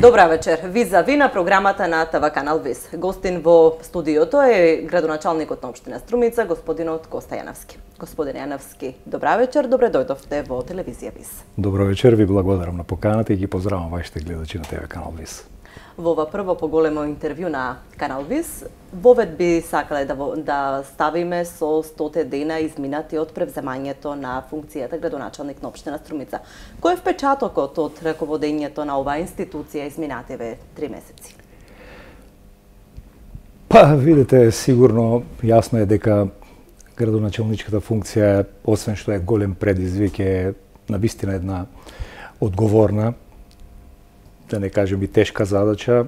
Добра вечер. Визави на програмата на ТВ Канал Вис. Гостин во студиото е градоначалникот на општина Струмица, господинот Коста Јановски. Господин Јановски, добра вечер, добре дојдовте во телевизија Вис. Добро вечер, ви благодарам на поканата и ги поздравам вашите гледачи на ТВ Канал Вис. Во ова прво поголемо интервју на Канал Вис, вовед би сакале да ставиме со 100 дена изминати од превземањето на функцијата градоначалник на општина Струмица. Кој е впечатокот од раководењето на оваа институција изминативе 3 месеци? Па, видите, сигурно јасно е дека градоначалничката функција, освен што е голем предизвик, е навистина една одговорна, да не кажем и тешка задача.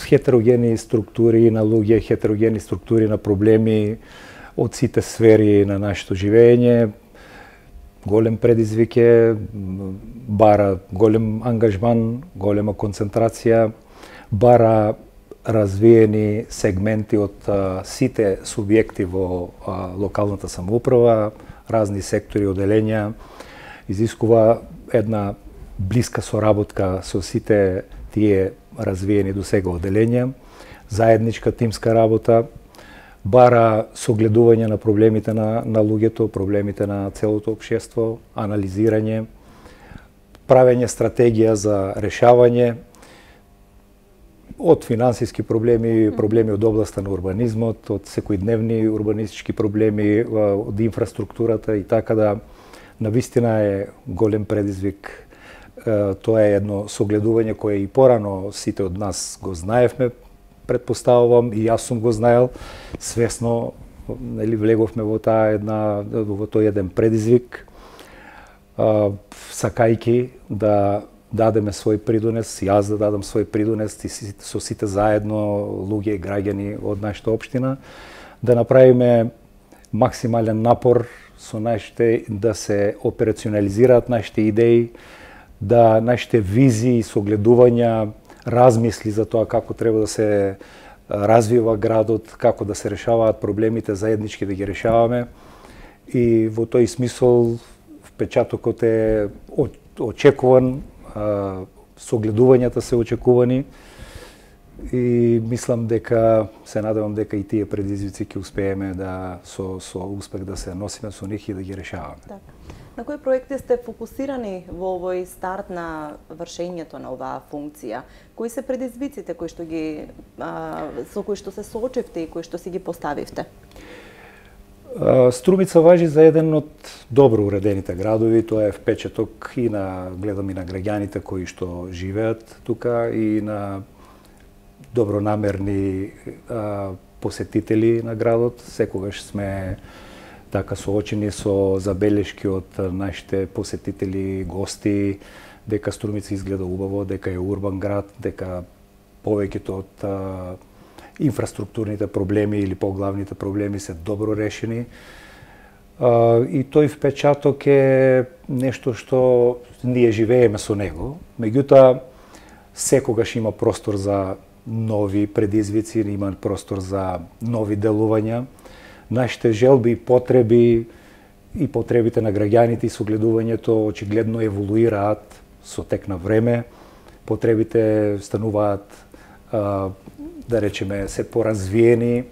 Хетерогени структури на луѓе, хетерогени структури на проблеми од сите сфери на нашето живење. Голем предизвик е, бара голем ангажман, голема концентрација, бара развиени сегменти од сите субјекти во локалната самоуправа, разни сектори, оделења, изискува една блиска соработка со сите тие развиени до сега оделења, заедничка тимска работа, бара согледување на проблемите на луѓето, проблемите на целото општество, анализирање, правење стратегија за решавање од финансиски проблеми, проблеми од областа на урбанизмот, од секојдневни урбанистички проблеми, од инфраструктурата и така да навистина е голем предизвик. Тоа е едно согледување кое и порано сите од нас го знаевме, предпоставувам, и јас сум го знаел, свесно влеговме во тој еден предизвик, сакајки да дадеме свој придонес, јас да дадам свој придонес и со сите заедно луѓе и граѓани од нашата општина, да направиме максимален напор со нашите, да се операционализираат нашите идеи, да нашите визии, согледувања, размисли за тоа како треба да се развива градот, како да се решаваат проблемите заеднички да ги решаваме. И во тој смисол впечатокот е очекуван, согледувањата се очекувани и мислам дека, се надевам дека и тие предизвици ќе успееме да со успех да се носиме со нив и да ги решаваме. Так. На кои проекти сте фокусирани во овој старт на вршењето на оваа функција? Кои се предизвиците со кои што се соочивте и кои што си ги поставивте? Струмица важи за еден од добро уредените градови, тоа е впечаток и гледам и на граѓаните кои што живеат тука и на добронамерни посетители на градот. Секогаш сме така соочени со забелешки од нашите посетители, гости, дека Струмица изгледа убаво, дека е урбан град, дека повеќето од инфраструктурните проблеми или поглавните проблеми се добро решени. И тој впечаток е нешто што ние живееме со него. Меѓутоа, секогаш има простор за нови предизвици, има простор за нови делувања. Нашите желби и потребите на граѓаните и согледувањето очигледно еволуираат со тек на време. Потребите стануваат, да речеме, се поразвиени.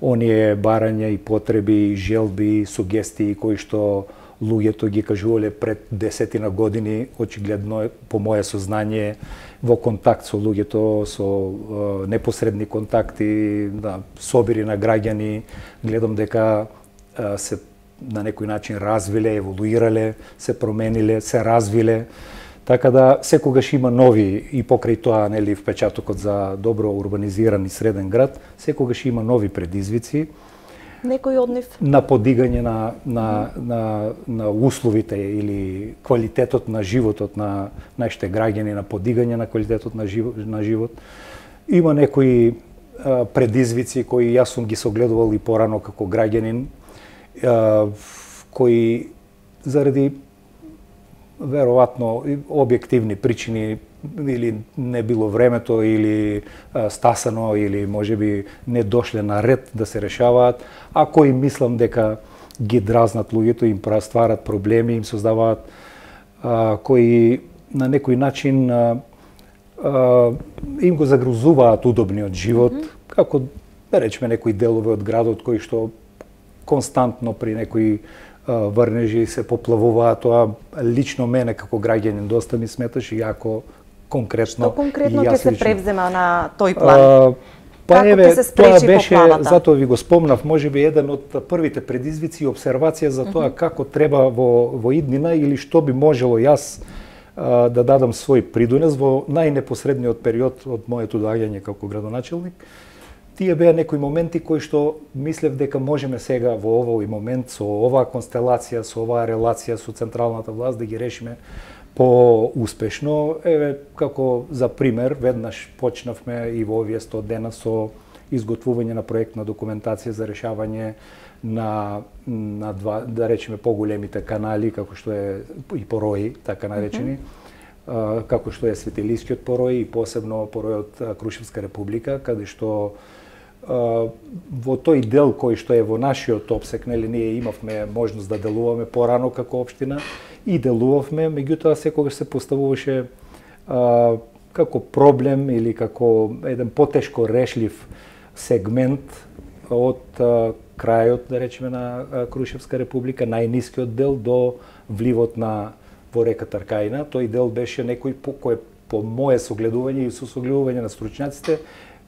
Оние барања и потреби, желби, сугестии кои што луѓето ги кажувале пред 10 години, очигледно по моје сознание, во контакт со луѓето, со непосредни контакти, собири на граѓани, гледам дека се на некој начин развиле, еволуирале, се промениле, се развиле. Така да секогаш има нови, и покрај тоа впечатокот за добро урбанизиран и среден град, секогаш има нови предизвици. Некој од нив? На подигање на условите или квалитетот на животот на нашите граѓани, на подигање на квалитетот на живот. Има некои предизвици кои јас сум ги согледувал и порано како граѓанин, кои заради веројатно објективни причини, или не било времето, или стасано, или можеби не дошле на ред да се решаваат, а кои мислам дека ги дразнат луѓето, им стварат проблеми, им создаваат, кои на некој начин им го загрузуваат удобниот живот, како да речеме некои делови од градот кои што константно при некои врнежи се поплавуваат. Тоа лично мене како граѓанин доста ми сметаше, јако конкретно. Што конкретно ќе се превзема на тој план? Па Како еве, ќе се спречи тоа беше, поплавата? затоа ви го спомнав, можеби еден од првите предизвици и обсервација за тоа како треба во иднина или што би можело јас да дадам свој придонес во најнепосредниот период од моето доаѓање како градоначелник. Тие беа некои моменти кои што мислев дека можеме сега во овој момент со оваа констелација, со оваа релација со централната власт да ги решиме по-успешно. Еве, како за пример, веднаш почнавме и во овие 100 дена со изготвување на проектна документација за решавање на два, да речеме, поголемите канали, како што е и порои, така наречени, како што е Светилискиот порој и посебно поројот Крушевска република, каде што во тој дел кој што е во нашиот опсек, нели, ние имавме можност да делуваме порано како општина и делувавме, меѓутоа секогаш се поставуваше како проблем или како еден потешко решлив сегмент од крајот, да речеме, на Крушевска република, најнискиот дел до вливот во река Таркаина. Тој дел беше некој кој по мое согледување и со согледување на стручњаците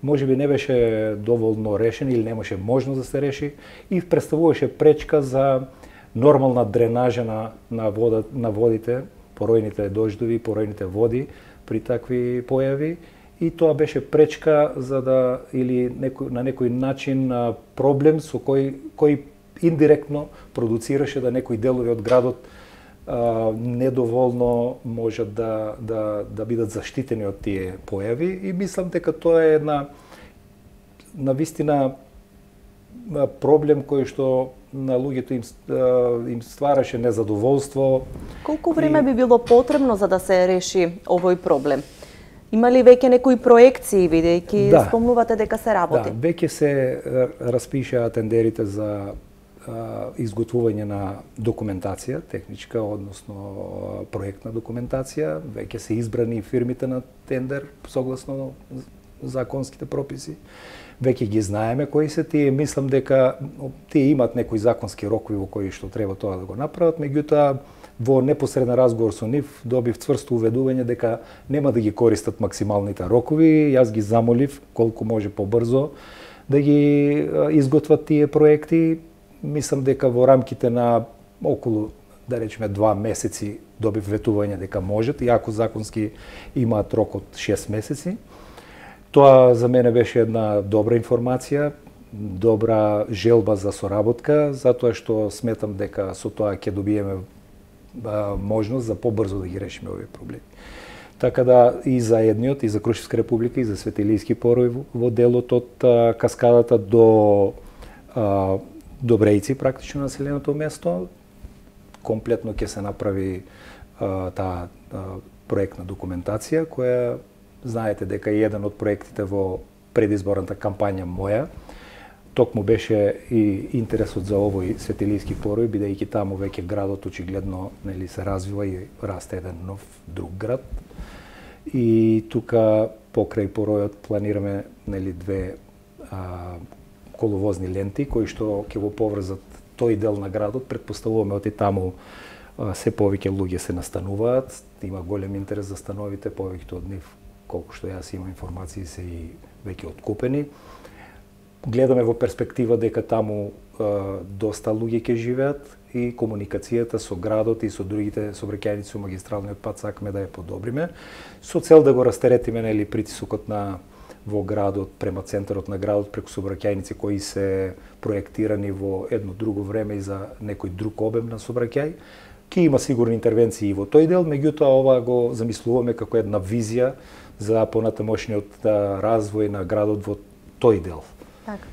можеби не беше доволно решен или немаше можност да се реши и представуваше пречка за нормална дренажа на водите, поројните дождови, поројните води при такви појави. И тоа беше пречка за да, или на некој начин проблем со кој индиректно продуцираше да некои делови од градот недоволно можат да бидат заштитени од тие појави. И мислам дека тоа е на вистина проблем кој што на луѓето им ствараше незадоволство. Колку време би било потребно за да се реши овој проблем? Има ли веќе некои проекции, бидејќи спомнувате дека се работи? Да, веќе се распишаа тендерите за изготвување на документација, техничка, односно проектна документација. Веќе се избрани фирмите на тендер согласно законските прописи. Веќе ги знаеме кои се тие. Мислам дека тие имат некои законски рокови во кои што треба тоа да го направат, меѓутоа во непосреден разговор со нив добив цврсто уведување дека нема да ги користат максималните рокови. Јас ги замолив колку може побрзо да ги изготват тие проекти. Мислам дека во рамките на околу, да речеме, 2 месеци добив ветување дека можат, иако законски имаат рок од 6 месеци. Тоа за мене беше една добра информација, добра желба за соработка, затоа што сметам дека со тоа ќе добиеме можност за побрзо да ги решиме овие проблеми. Така да и за едниот, и за Крушевска република, и за Светилиски порој во делот од каскадата до Добрејци, практично населеното место, комплетно ќе се направи таа проектна документација, која знаете дека е еден од проектите во предизборната кампања моја. Токму беше и интересот за овој Светилиски порој, бидејќи таму веќе градот очигледно, нели, се развива и расте еден нов друг град. И тука покрај поројот планираме, нели, 2 коловозни ленти кои што ќе го поврзат тој дел на градот. Претпоставуваме оти таму се повеќе луѓе се настануваат, има голем интерес за становите, повеќето од нив, колку што јас имам информации, се и веќе откупени. Гледаме во перспектива дека таму доста луѓе ќе живеат и комуникацијата со градот и со другите сообраќајници со магистралниот пат сакаме да ја подобриме, со цел да го растеретиме, нели, притисокот во градот према центарот на градот преку сообраќајници кои се проектирани во едно друго време и за некој друг обем на сообраќај. Ке има сигурни интервенции и во тој дел, меѓутоа ова го замислуваме како една визија за понатамошниот развој на градот во тој дел. Така.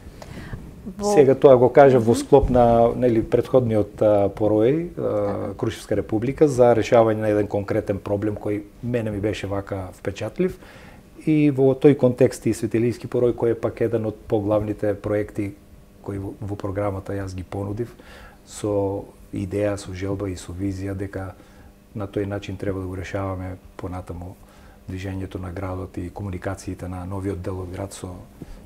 Сега тоа го кажа во склоп на, нели, претходниот порој, Крушевска република, за решавање на еден конкретен проблем кој мене ми беше вака впечатлив. И во тој контекст и Светилиски порој, кој е пак еден од поглавните проекти кои во програмата јас ги понудив, со идеја, со желба и со визија дека на тој начин треба да го решаваме понатаму движењето на градот и комуникациите на новиот дел од град со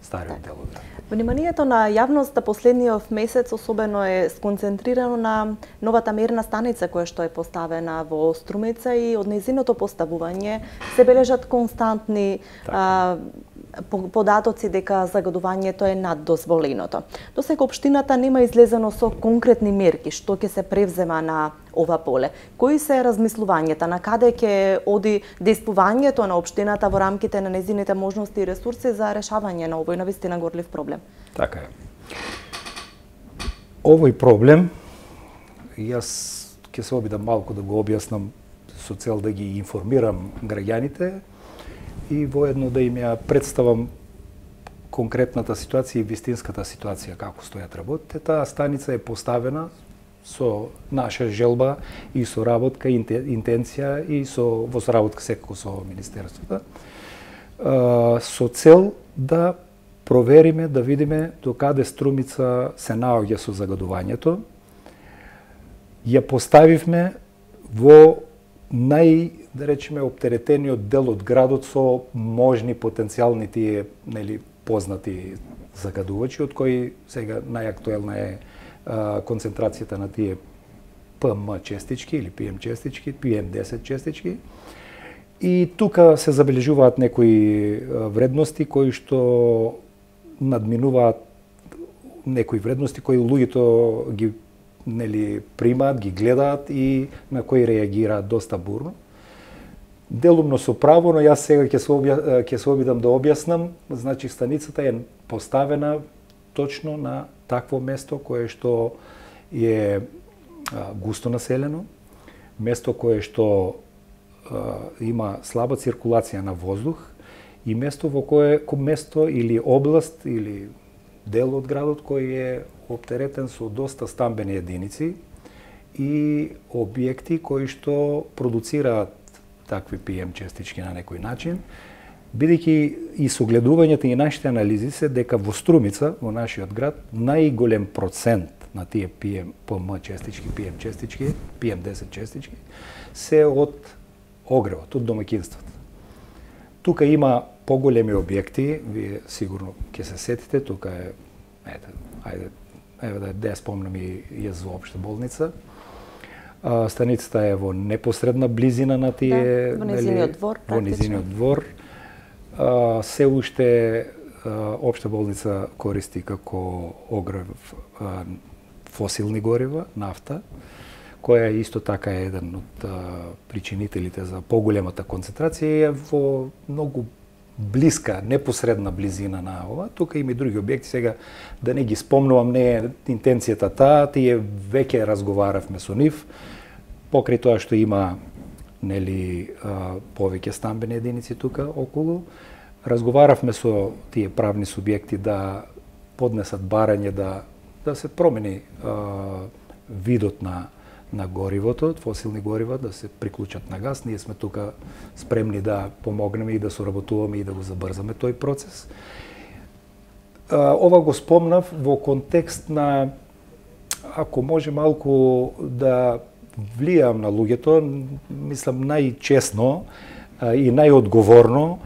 стариот дел од град. Вниманието на јавноста последниот месец особено е сконцентрирано на новата мерна станица која што е поставена во Струмица и од нејзиното поставување се бележат константни податоци дека загадувањето е над дозволеното. Досега општината нема излезено со конкретни мерки што ќе се превзема на ова поле. Кои се размислувањата, на каде ќе оди дејствувањето на општината во рамките на нејзините можности и ресурси за решавање на овој навистина горлив проблем? Така е. Овој проблем, јас ќе се обидам малку да го објаснам со цел да ги информирам граѓаните и воедно да им ја представам конкретната ситуација и вистинската ситуација како стојат работите. Таа станица е поставена со наша желба и соработка, интенција и во соработка секако со Министерството, со цел да провериме, да видиме до каде Струмица се наоѓа со загадувањето. Ја поставивме во да речеме, оптеретениот дел од градот со можни потенцијални тие, познати загадувачи, од кои сега најактуелна е концентрацијата на тие ПМ честички или ПМ честички, ПМ10 честички. И тука се забележуваат некои вредности кои што надминуваат некои вредности кои луѓето ги примаат, ги гледаат и на кои реагираат доста бурно. Делумно со право, но јас сега ќе се обидам да објаснам. Значи, станицата е поставена точно на такво место кое што е густо населено, место кое што има слаба циркулација на воздух и место во место или област или дел од градот кој е оптеретен со доста стамбени единици и објекти кои што продуцираат такви ПМ честички на некој начин, бидејќи и согледувањето и нашите анализи се дека во Струмица, во нашиот град, најголем процент на тие ПМ честички, ПМ честички, ПМ10 честички се од огревот, од домаќинствата. Тука има поголеми објекти, вие сигурно ќе се сетите, тука е, да ја спомнам и јас во општа болница. Станицата е во непосредна близина на тие, во низиниот двор, во низиниот двор. Се уште општа болница користи како огрев фосилни горива, нафта, која исто така е еден од причинителите за поголемата концентрација и е во многу блиска, непосредна близина на ова. Тука има и други објекти, сега да не ги спомнувам, не е интенцијата таа, тие веќе разговаравме со нив, покрај тоа што има повеќе стамбени единици тука околу. Разговаравме со тие правни субјекти да поднесат барање да се промени видот на горивото, фосилни горива, да се приклучат на газ. Ние сме тука спремни да помогнеме и да соработуваме и да го забрзаме тој процес. Ова го спомнав во контекст на, ако може малку да влијам на луѓето, мислам најчесно и најодговорно,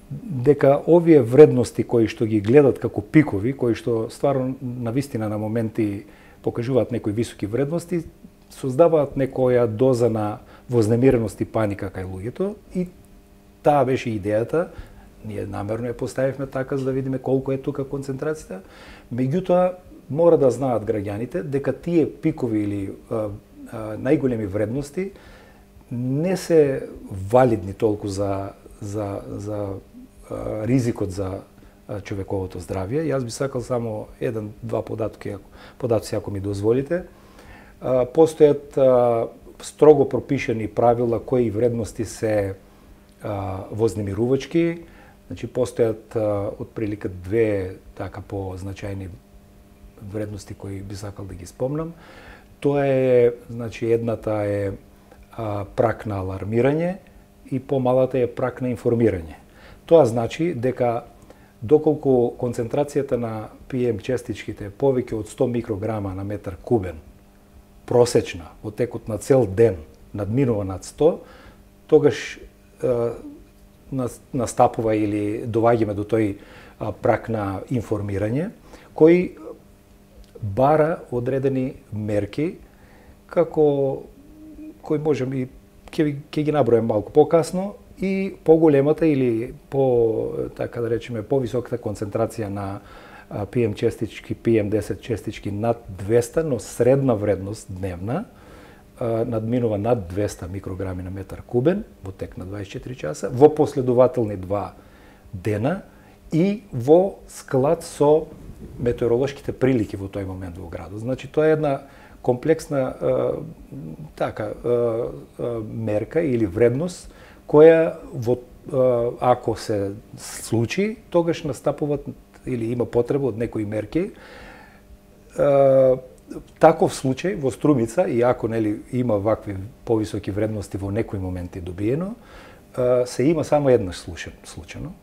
дека овие вредности кои што ги гледат како пикови, кои што стварно навистина на моменти покажуваат некои високи вредности, создаваат некоја доза на вознемиреност и паника кај луѓето и таа беше идејата. Ние намерно ја поставивме така за да видиме колку е тука концентрацијата. Меѓутоа, мора да знаат граѓаните дека тие пикови или најголеми вредности не се валидни толку за ризикот за човековото здравје. Јас би сакал само еден-два податоци, ако ми дозволите. Постојат строго пропишани правила кои вредности се вознемирувачки. Значи, постојат отприлика две така позначајни вредности кои би сакал да ги спомнам. Тоа е, значи, едната е прак на алармирање и помалата е прак на информирање. Тоа значи дека доколку концентрацијата на ПМ честичките е повеќе од 100 микрограма на метар кубен, просечна, во текот на цел ден, надминува над 100, тогаш настапува или доваѓаме до тој прак на информирање, кој бара одредени мерки, како кои можем и ќе ги набројам малку покасно, и поголемата или така да речеме повисоката концентрација на PM честички, PM10 честички над 200, но средна вредност дневна надминува над 200 микрограми на метар кубен во тек на 24 часа, во последователни 2 дена и во склад со метеоролошките прилики во тој момент во градот. Значи тоа е една комплексна мерка или вредност која ако се случи, тогаш настапуваат или има потреба од некои мерки. Таков случај во Струмица, и ако има вакви повисоки вредности во некои моменти добиено, се има само еднаш случајно.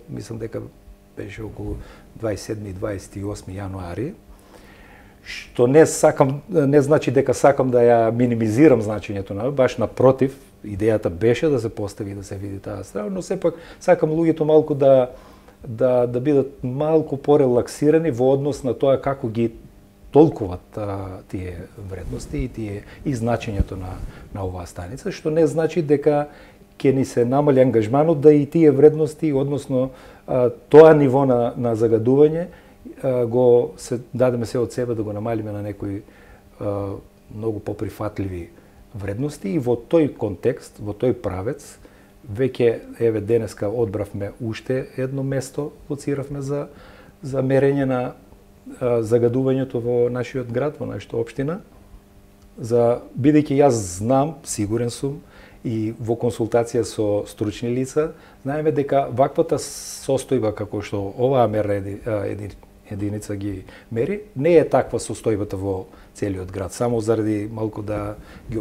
Мислам дека беше околу 27 и 28 јануари, што не значи дека сакам да ја минимизирам значењето на, баш напротив, идејата беше да се постави и да се види таа страна, но сепак сакам луѓето малку да бидат малку порелаксирани во однос на тоа како ги толкуват тие вредности и значењето на оваа станица, што не значи дека ќе ни се намали ангажманот да и тие вредности, односно тоа ниво на загадување, дадеме се од себе да го намалиме на некои многу поприфатливи вредности, и во тој контекст, во тој правец, веќе денеска одбравме уште едно место, лоциравме за мерење на загадувањето во нашиот град, во нашата општина. Бидејќи јас знам, сигурен сум, и во консултација со стручни лица, знаеме дека ваквата состојба како што оваа мерна единица ги мери, не е таква состојбата во целиот град. Само заради малку да ги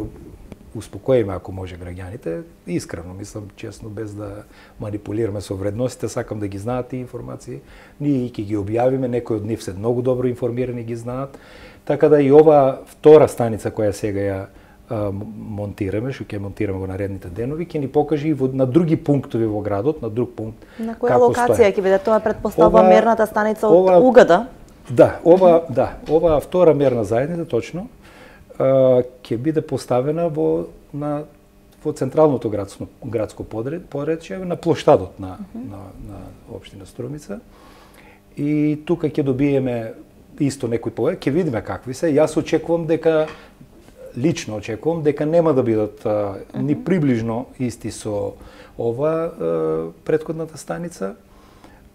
успокоиме, ако може, граѓаните, искрено, мислам, честно, без да манипулираме со вредностите, сакам да ги знаат тие информации. Ние ќе ги објавиме, некои од нив се многу добро информирани, ги знаат. Така да и оваа втора станица која сега ја монтираме, што ќе монтираме во наредните денови, ќе ни покаже и на други пунктови во градот, на друг пункт. На која локација ќе биде тоа, предпоставува мерната станица од Угада? Да, ова втора мерна заедница, точно, ќе биде поставена во централното градско подречје, на плоштадот на општина Струмица. И тука ќе добиеме исто некои повеќе, ќе видиме какви се. Јас лично очекувам дека нема да бидат ни приближно исти со ова претходната станица,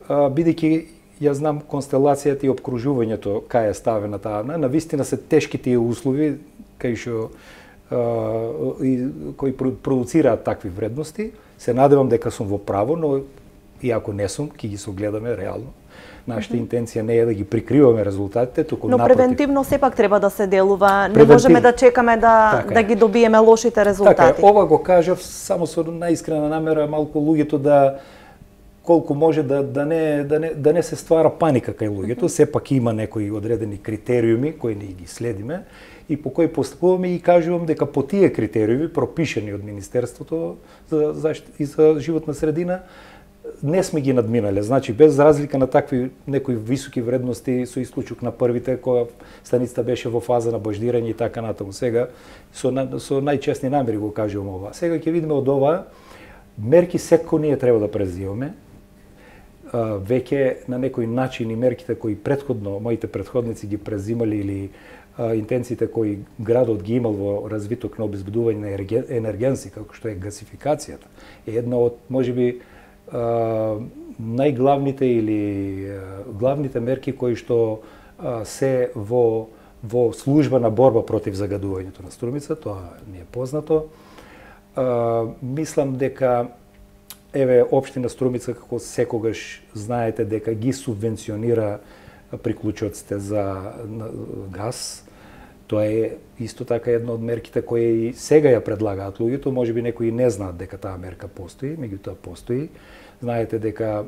бидејќи ја знам констелацијата и обкружувањето кај е ставена таа, навистина се тешки тие услови кои продуцираат такви вредности. Се надевам дека сум во право, но и ако не сум, ќе ги согледаме реално. Нашата интенција не е да ги прикриваме резултатите, туку напротив. Но превентивно сепак треба да се делува. Не можеме да чекаме да ги добиеме лошите резултати. Така е, ова го кажав само со наискрена намера малку луѓето колку може да не се ствара паника кај луѓето. Сепак има некои одредени критериуми кои ние ги следиме и по кои постапуваме, и кажувам дека по тие критериуми пропишани од Министерството за заштита и за животна средина не сме ги надминале. Значи, без разлика на такви некои високи вредности, со исклучок на првите, кога станицата беше во фаза на баждирање и така натаму. Сега, со најчестни намери го кажувам ова. Сега ќе видиме од ова, мерки секој ние треба да презимаме. Веќе на некои начини мерките кои моите предходници ги презимали, или интенциите кои градот ги имал во развиток на обезбедување на енергенси, како што е гасификацијата, е една од, можеби, најглавните или главните мерки кои што се во служба на борба против загадувањето на Струмица, тоа ми е познато. Мислам дека општина Струмица, како секогаш знаете, дека ги субвенционира приклучоците за газ. Тоа е исто така една од мерките кои сега ја предлагаат луѓето. Можеби некои не знаат дека таа мерка постои, меѓутоа постои. Знаете дека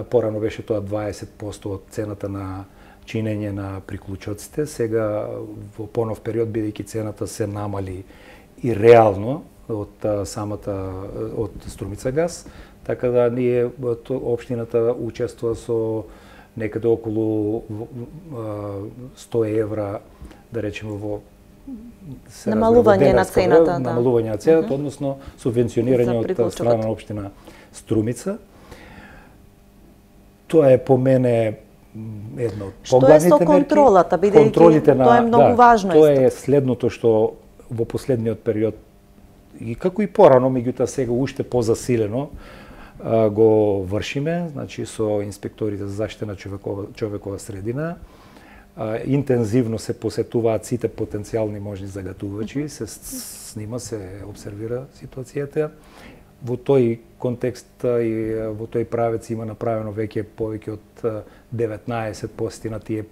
порано беше тоа 20% од цената на чинење на приклучоците. Сега во понов период, бидејќи цената се намали и реално од од Струмица газ, така да ние општината учествува со некаде околу 100 евра, да речеме, во намалување на цената, намалување на цената, односно субвенционирање од страна на општина Струмица. Тоа е по мене едно од поглавните мерки. Што е со контролата, бидејќи тоа е многу важно. Тоа е следното што во последниот период и како и порано, меѓутоа сега уште позасилено го вршиме, значи со инспекторите за заштита на човекова средина. Интензивно се посетуваат сите потенцијални можни загатувачи, се снима, се обсервира ситуацијата. Во тој контекст и во тој правец има направено веќе повеќе од 19 посети на тие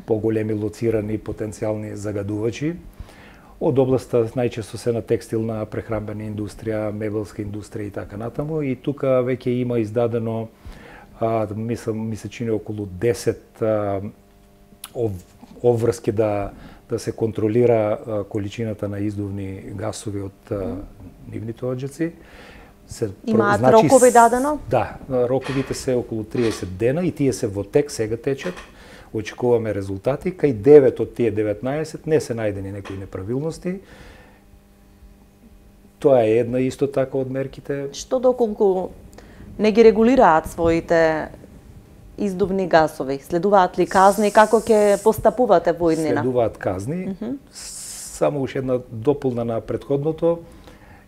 поголеми лоцирани потенцијални загадувачи. Од областа најчесто се на текстилна, прехранбена индустрија, мебелска индустрија и така натаму. И тука веќе има издадено, ми се чини околу 10 обврски да се контролира количината на издувни гасови од нивните оджаци. Имаат рокови дадено? Да, роковите се околу 30 дена и тие се во тек, сега течат. Очекуваме резултати. Кај 9 од тие 19 не се најдени некои неправилности. Тоа е една исто така од мерките. Што доколку не ги регулираат своите издувни гасови? Следуваат ли казни? Како ќе постапувате во иднина? Следуваат казни. Само уште една дополна на претходното.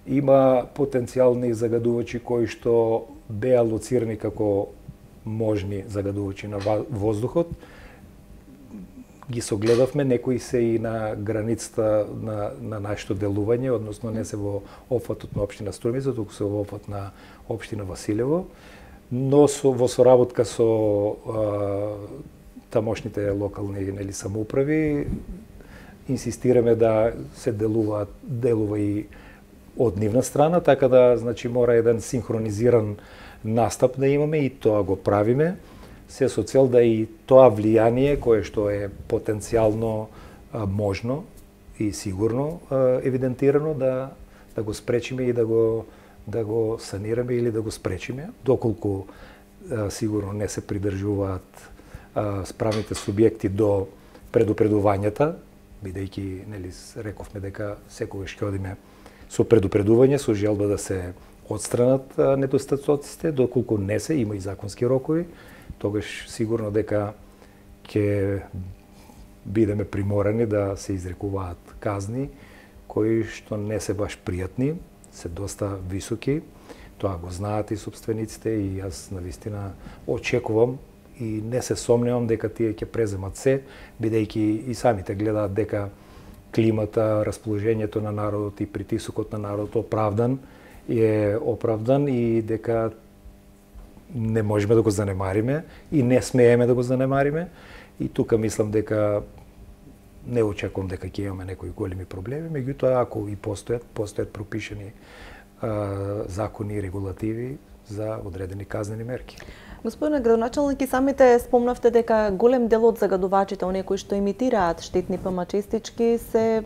Има потенцијални загадувачи кои што беа лоцирани како можни загадувачи на воздухот. Ги согледавме, некои се и на границата на нашето делување, односно не се во опфатот на општина Струмица, туку се во опфат на општина Василево, но во соработка со тамошните локални самоуправи инсистираме да се делува и од нивна страна, така да значи мора еден синхронизиран настап да имаме и тоа го правиме, се со цел да и тоа влијание кое што е потенцијално можно и сигурно евидентирано да го спречиме и да го санираме или да го спречиме, доколку сигурно не се придржуваат справните субјекти до предупредувањата, бидејќи нели рековме дека секогаш ќе одиме со предупредување, со желба да се отстранат недостатоците, доколку не се, има и законски рокови, тогаш сигурно дека ќе бидеме приморани да се изрекуваат казни кои што не се баш пријатни, се доста високи. Тоа го знаат и собствениците и јас навистина очекувам и не се сомневам дека тие ќе преземат се, бидејќи и самите гледаат дека климата, расположението на народот и притисокот на народот е оправдан и дека не можеме да го занемариме и не смееме да го занемариме. И тука мислам дека не очекувам дека ќе имаме некои големи проблеми, меѓутоа ако и постојат пропишани закони и регулативи за одредени казнени мерки. Господине градоначалник, и самите спомнавте дека голем дел од загадувачите, оние кои што емитираат штетни ПМ честички, се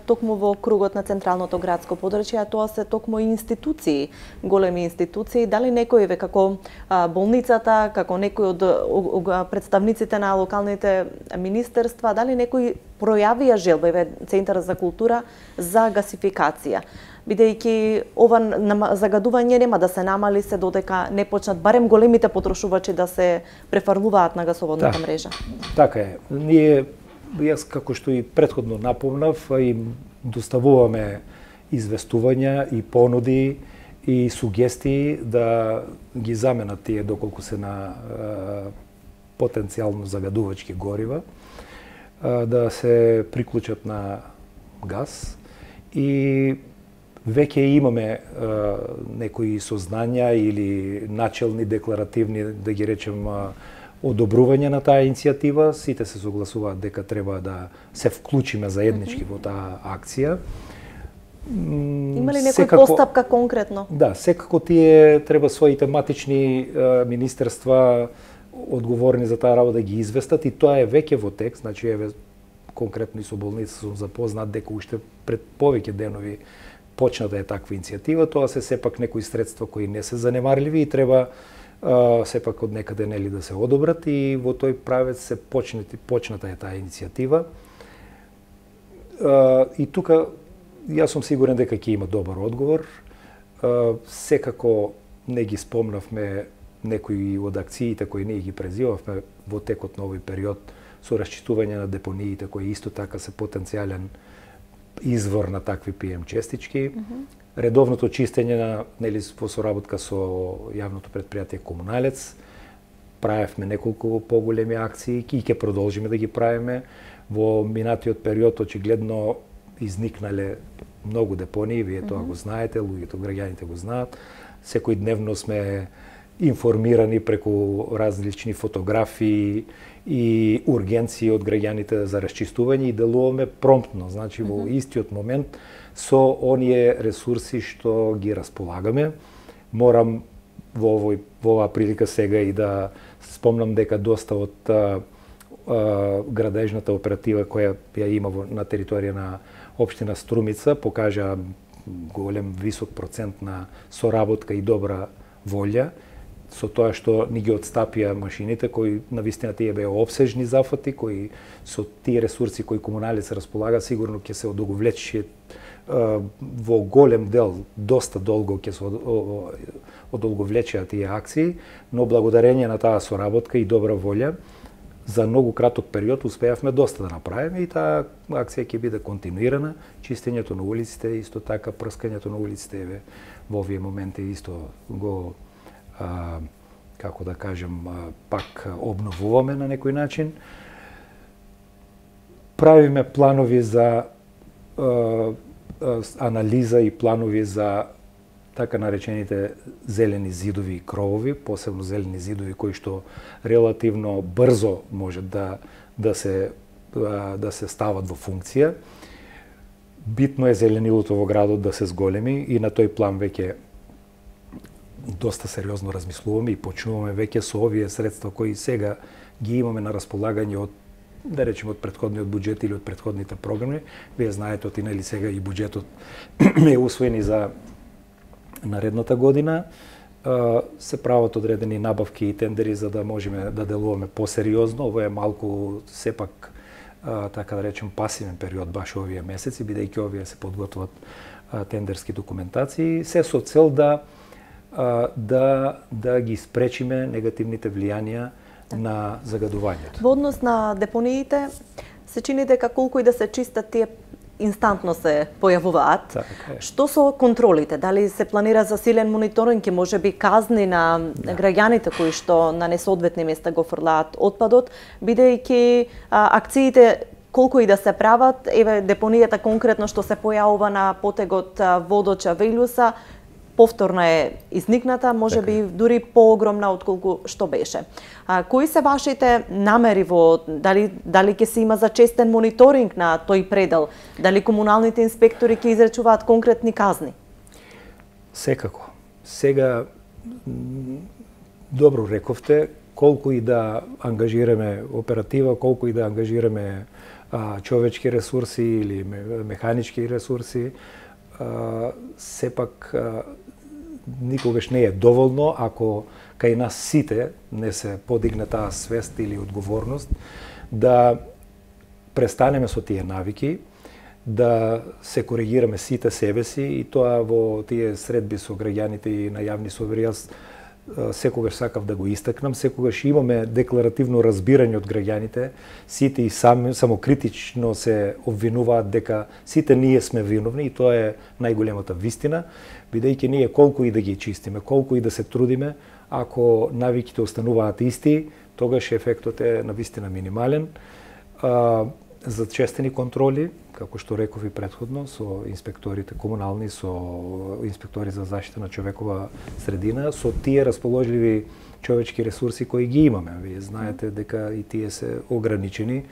токму во кругот на централното градско подрачје, а тоа се токму институции, големи институции. Дали некој како болницата, како некој од представниците на локалните министерства, дали некој пројавија желба, Центар за култура, за гасификација? Бидејќи ова загадување нема да се намали се додека не почнат барем големите потрошувачи да се префрлуваат на гасоводната мрежа. Така е. Јас како што и претходно напомнав, им доставуваме известувања и понуди и сугестии да ги заменат тие доколку се на потенцијално загадувачки горива, да се приклучат на газ и веќе имаме некои сознања или начелни, декларативни, да ги речем, одобрување на таа иницијатива. Сите се согласуваат дека треба да се вклучиме заеднички во таа акција. Има ли некоја постапка конкретно? Да, секако тие треба свои тематични министерства одговорни за таа работа да ги известат и тоа е веќе во текст, значи конкретно и со болница сум запознат дека уште пред повеќе денови почната е таква иницијатива, тоа се сепак некои средства кои не се занемарливи и треба сепак од некаде нели да се одобрат и во тој правец се почната е таа иницијатива. И тука јас сум сигурен дека ќе има добар одговор. Секако не ги спомнавме некои од акциите кои ние ги презивавме во текот на овој период со расчитување на депониите кои исто така се потенцијален извор на такви ПМ честички, редовното чистење на нели во соработка со јавното претпријатие Комуналец. Правевме неколку поголеми акции и ќе продолжиме да ги правиме. Во минатиот период очигледно изникнале многу депонии, вие тоа го знаете, луѓето, граѓаните го знаат. Секој дневно сме информирани преку различни фотографии и ургенции од граѓаните за расчистување и делуваме промптно, значи во истиот момент со оние ресурси што ги располагаме. Морам во оваа прилика сега и да спомнам дека доста од градежната оператива која ја има на територија на општина Струмица покажа голем висок процент на соработка и добра волја со тоа што ни ги отстапија машините кои навистина тие беа опсежни зафати кои со тие ресурси кои Комуналец располага сигурно ќе се одоговлечи во голем дел доста долго ќе се одолговлечеа тие акции, но благодарение на таа соработка и добра волја за многу краток период успеавме доста да направиме и таа акција ќе биде континуирана. Чистењето на улиците, исто така прскањето на улиците во овие моменти исто го како да кажем, пак обновуваме на некој начин. Правиме планови за анализа и планови за така наречените зелени зидови и кровови, посебно зелени зидови кои што релативно брзо може да се стават во функција. Битно е зеленилото во градот да се зголеми и на тој план веќе доста сериозно размислуваме и почнуваме веќе со овие средства кои сега ги имаме на располагање од, да речеме, од претходниот буџет или од претходните програми. Вие знаете, нели сега и буџетот е усвоен и за наредната година. Се прават одредени набавки и тендери за да можеме да делуваме посериозно. Ово е малку сепак така да речем пасивен период баш овие месеци, бидејќи овие се подготват тендерски документации, се со цел да ги спречиме негативните влијанија на загадувањето. Во однос на депониите, се чини дека колку и да се чистат, тие инстантно се појавуваат. Што со контролите? Дали се планира засилен мониторинг и можеби казни на граѓаните кои што на несоодветни места го фрлаат отпадот, бидејќи акциите колку и да се прават, еве депонијата конкретно што се појавува на потегот Водоча Велјуса, повторно е изникната, можеби дури поогромна отколку што беше. Кои се вашите намери во дали ќе се има зачестен мониторинг на тој предел? Дали комуналните инспектори ќе изречуваат конкретни казни? Секако. Сега добро рековте, колку и да ангажираме оператива, колку и да ангажираме човечки ресурси или механички ресурси, сепак никогаш не е доволно ако кај нас сите не се подигне таа свест или одговорност да престанеме со тие навики, да се коригираме сите себе си и тоа во тие средби со граѓаните и на јавни собори. Јас секогаш сакав да го истакнам, секогаш имаме декларативно разбирање од граѓаните, сите и самокритично се обвинуваат дека сите ние сме виновни и тоа е најголемата вистина, бидејќи ние колку и да ги чистиме, колку и да се трудиме, ако навиките остануваат исти, тогаш ефектот е навистина минимален. Зачестени контроли, како што реков и претходно, со инспекторите комунални, со инспектори за заштита на човекова средина, со тие расположливи човечки ресурси кои ги имаме. Вие знаете дека и тие се ограничени.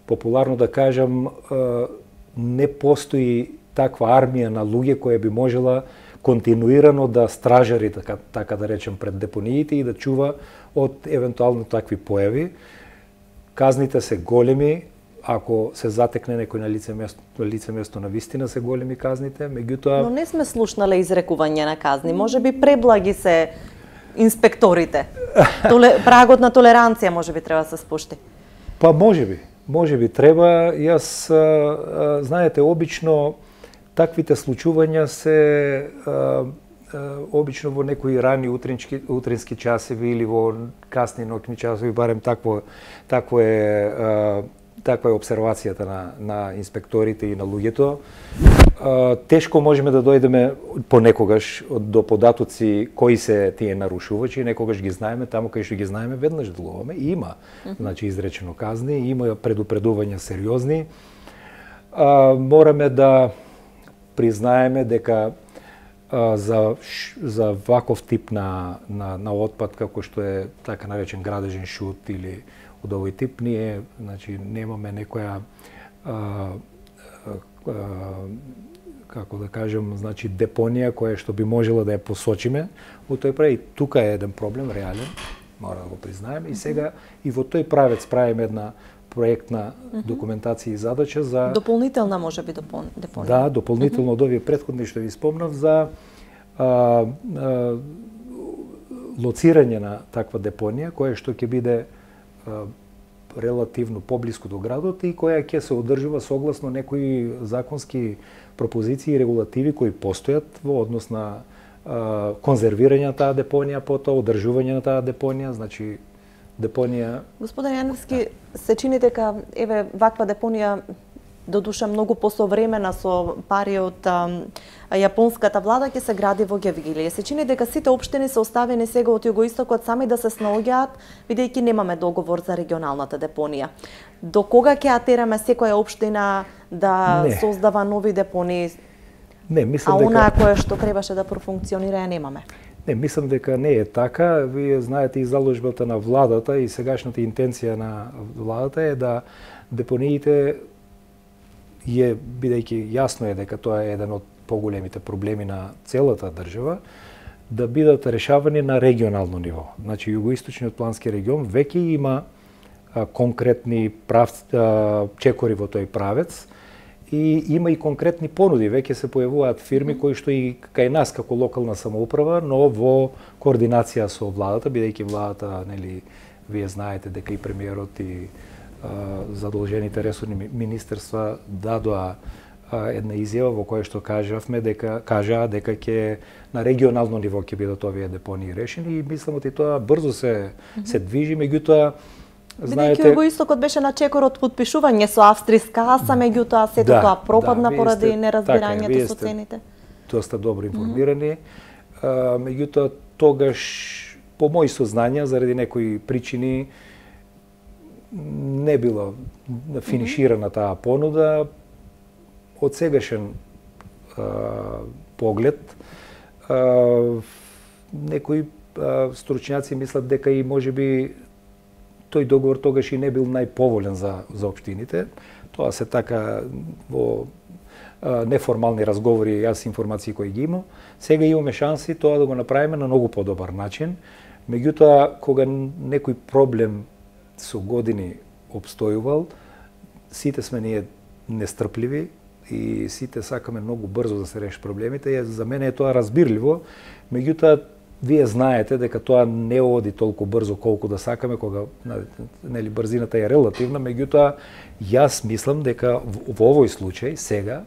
Популарно да кажам, не постои таква армија на луѓе која би можела континуирано да стражари, така да речем, пред депониите и да чува од евентуално такви појави. казните се големи, ако се затекне некој на лице место на вистина се големи казните, меѓутоа... Но не сме слушнале изрекување на казни, може би преблаги се инспекторите. Прагот на толеранција може би треба да се спушти. Па може би треба. Јас, знаете, обично таквите случувања се обично во некои рани утрински часови или во касни ноќни часови, барем таква е обсервацијата на инспекторите и на луѓето. Тешко можеме да дојдеме понекогаш до податоци кои се тие нарушувачи, некогаш ги знаеме, таму кај што ги знаеме веднаш делуваме. Има, значи изречено казни, има предупредувања сериозни. Мораме да признаеме дека за ваков тип на отпад како што е така наречен градежен шут или од овој тип, ние значи немаме некоја како да кажем, значи депонија која што би можела да ја посочиме во тој прај. Тука е еден проблем реален, мора да го признаеме, и сега и во тој правец правиме една проектна документација и задача за дополнителна можеби депонија. Да, дополнително од овие претходни што ви спомнав за лоцирање на таква депонија која што ќе биде релативно поблиску до градот и која ќе се одржува согласно некои законски пропозиции и регулативи кои постојат во однос на конзервирање на таа депонија, потоа одржување на таа депонија, значи депонија... Господин Јановски, се чини дека еве ваква депонија додуша многу посовремена со пари од јапонската влада ќе се гради во Гевгилие. Се чини дека сите општини се оставени сега од југоистокот сами да се снаоѓаат, бидејќи немаме договор за регионалната депонија. До кога ќе атераме секоја општина да создава нови депонии? Не, мислам дека... онаа која што требаше да профункционира ја немаме. Не, мислам дека не е така. Вие знаете и заложбата на владата и сегашната интенција на владата е да депониите бидејќи јасно е дека тоа е еден од поголемите проблеми на целата држава, да бидат решавани на регионално ниво. Значи, југоисточниот плански регион веќе има конкретни чекори во тој правец и има и конкретни понуди. Веќе се појавуваат фирми кои што и кај нас како локална самоуправа, но во координација со владата, бидејќи владата, нели, вие знаете дека и премиерот и задолжените ресорни министерства дадоа една изјава во која што кажаа дека ќе на регионално ниво ќе бидат овие депонии решени и мислам дека тоа брзо се движи, меѓутоа знаете, бидејќи југоистокот беше на чекор од потпишување со австриска аса, меѓутоа сето тоа пропадна поради неразбирањето со цените. Доста добро информирани. Меѓутоа тогаш по мои сознања заради некои причини не било финиширана таа понуда. Од сегашен поглед, некои стручњаци мислат дека и можеби тој договор тогаш и не бил најповолен за општините. Тоа се така во неформални разговори, јас информации кои ги имам. Сега имаме шанси тоа да го направиме на многу подобар начин. Меѓутоа, кога некој проблем со години обстојувал, сите сме ние нестрпливи и сите сакаме многу брзо да се решат проблемите. За мене е тоа разбирливо, меѓутоа вие знаете дека тоа не оди толку брзо колку да сакаме, кога нели брзината е релативна, меѓутоа јас мислам дека во овој случај сега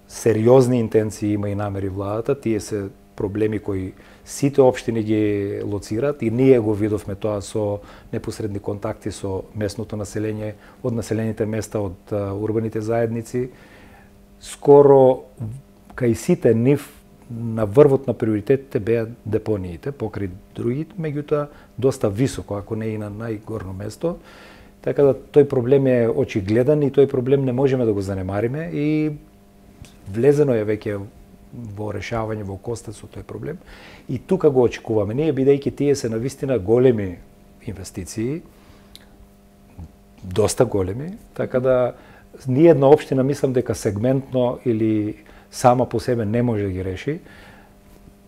сериозни интенции има и намери владата, тие се проблеми кои сите општини ги лоцираат и ние го видовме тоа со непосредни контакти со местното население, од населените места, од урбаните заедници. Скоро кај сите нив на врвот на приоритетите беа депониите, покрај другите, меѓутоа доста високо, ако не и на најгорно место. Така да тој проблем е очигледен и тој проблем не можеме да го занемариме и влезено е веќе во решавање, во костет со тој проблем. И тука го очекуваме ние, бидејќи тие се навистина големи инвестиции, доста големи, така да ни една општина мислам дека сегментно или сама по себе не може да ги реши.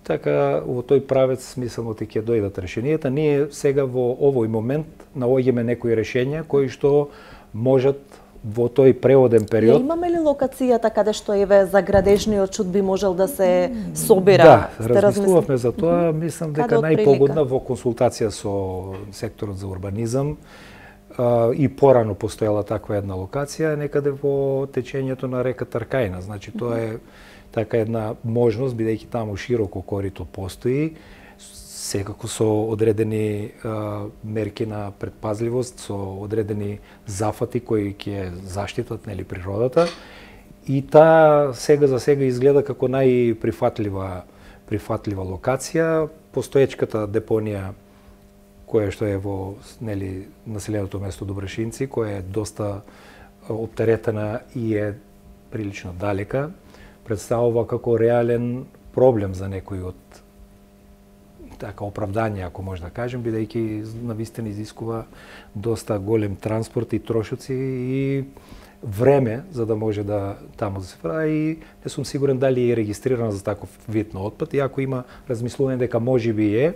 така во тој правец мислам дека ќе дојдат решенијата. Ние сега во овој момент наоѓаме некои решенија кои што можат во тој преводен период. Имаме ли локацијата каде што еве за градежниот чуд би можел да се собира? Да, размислувавме за тоа, мислам дека најпогодна во консултација со секторот за урбанизам и порано постоела таква една локација некаде во течењето на река Таркајна. Значи тоа е така една можност, бидејќи таму широко корито постои, секако со одредени мерки на предпазливост, со одредени зафати кои ќе заштитат нели природата. И таа сега за сега изгледа како најприфатлива локација. Постоечката депонија која што е во нели населеното место Добрашинци, која е доста оптеретена и е прилично далека, представува како реален проблем за некои од така оправдање, ако може да кажем, бидејќи навистина изискува доста голем транспорт и трошоци и време за да може да таму да се прави, и не сум сигурен дали е регистрирана за таков вид на отпад, иако има размислување дека можеби е.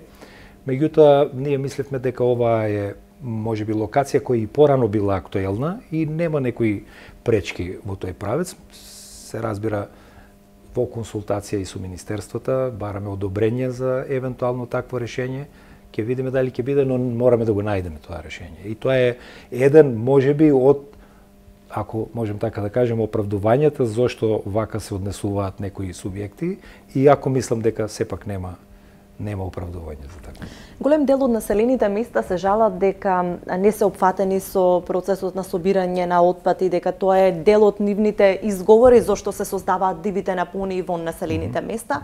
Меѓутоа, ние мислевме дека ова е можеби локација која и порано била актуелна и нема некои пречки во тој правец. Се разбира, во консултација и со министерствата, бараме одобрење за евентуално такво решение. Ќе видиме дали ќе биде, но мораме да го најдеме тоа решение. И тоа е еден можеби од, ако можем така да кажем, оправдувањата зошто вака се однесуваат некои субјекти, и ако мислам дека сепак нема оправдување за така. Голем дел од населените места се жалат дека не се опфатени со процесот на собирање на отпад и дека тоа е дел од нивните изговори зошто се создаваат дивите напони во населените места.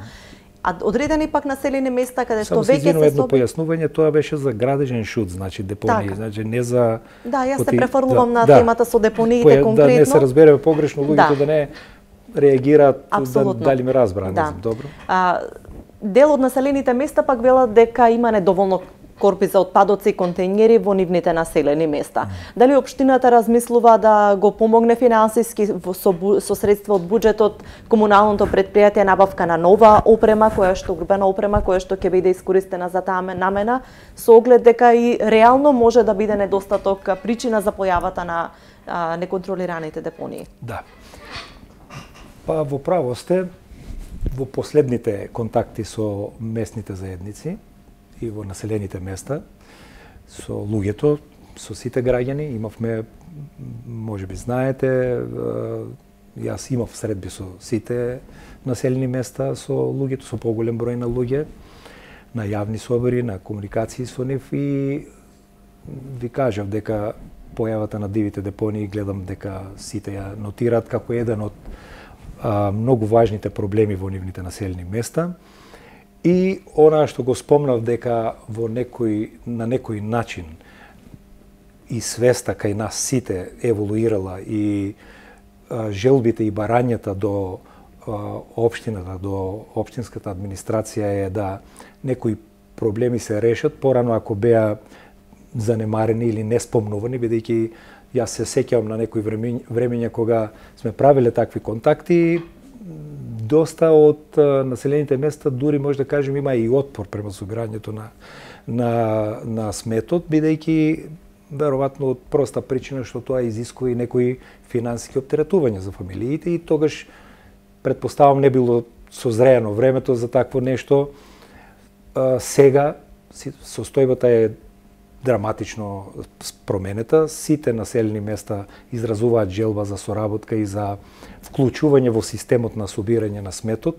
А одредени пак населени места каде што веќе се едно појаснување, тоа беше за градежен шут, значи депонии, значи не за. Да, јас се префрлувам на темата со депониите конкретно. Да не се разбереме погрешно, луѓето да не реагираат, дали ме разбра, не знам, добро. Дел од населените места пак велат дека има недоволно корпи за отпадоци и контејнери во нивните населени места. Дали општината размислува да го помогне финансиски со средства од буџетот комуналното предпријатие набавка на нова опрема, урбена опрема која што ќе биде искористена за таа намена, со оглед дека и реално може да биде недостаток причина за појавата на неконтролираните депонии? Да. Па во право сте. Во последните контакти со местните заедници и во населените места, со луѓето, со сите граѓани, имавме, можеби знаете, јас имав средби со сите населени места, со луѓето, со поголем број на луѓе, на јавни собори, на комуникации со нив, и ви кажав дека појавата на дивите депонии, гледам дека сите ја нотираат како еден од многу важните проблеми во нивните населени места. И она што го спомнав дека на некој начин и свеста кај нас сите еволуирала и желбите и барањата до општината, до општинската администрација е да некои проблеми се решат, порано ако беа занемарени или не спомнувани, бидејќи јас се сеќавам на некои времења кога сме правиле такви контакти, доста од населените места дури може да кажем има и отпор према собирањето на сметот, бидејќи веројатно од проста причина што тоа изискува и некои финансиски оптеретувања за фамилиите, и тогаш претпоставам не било созреено времето за такво нешто. Сега состојбата е драматично променета. Сите населени места изразуваат желба за соработка и за вклучување во системот на собирање на сметот.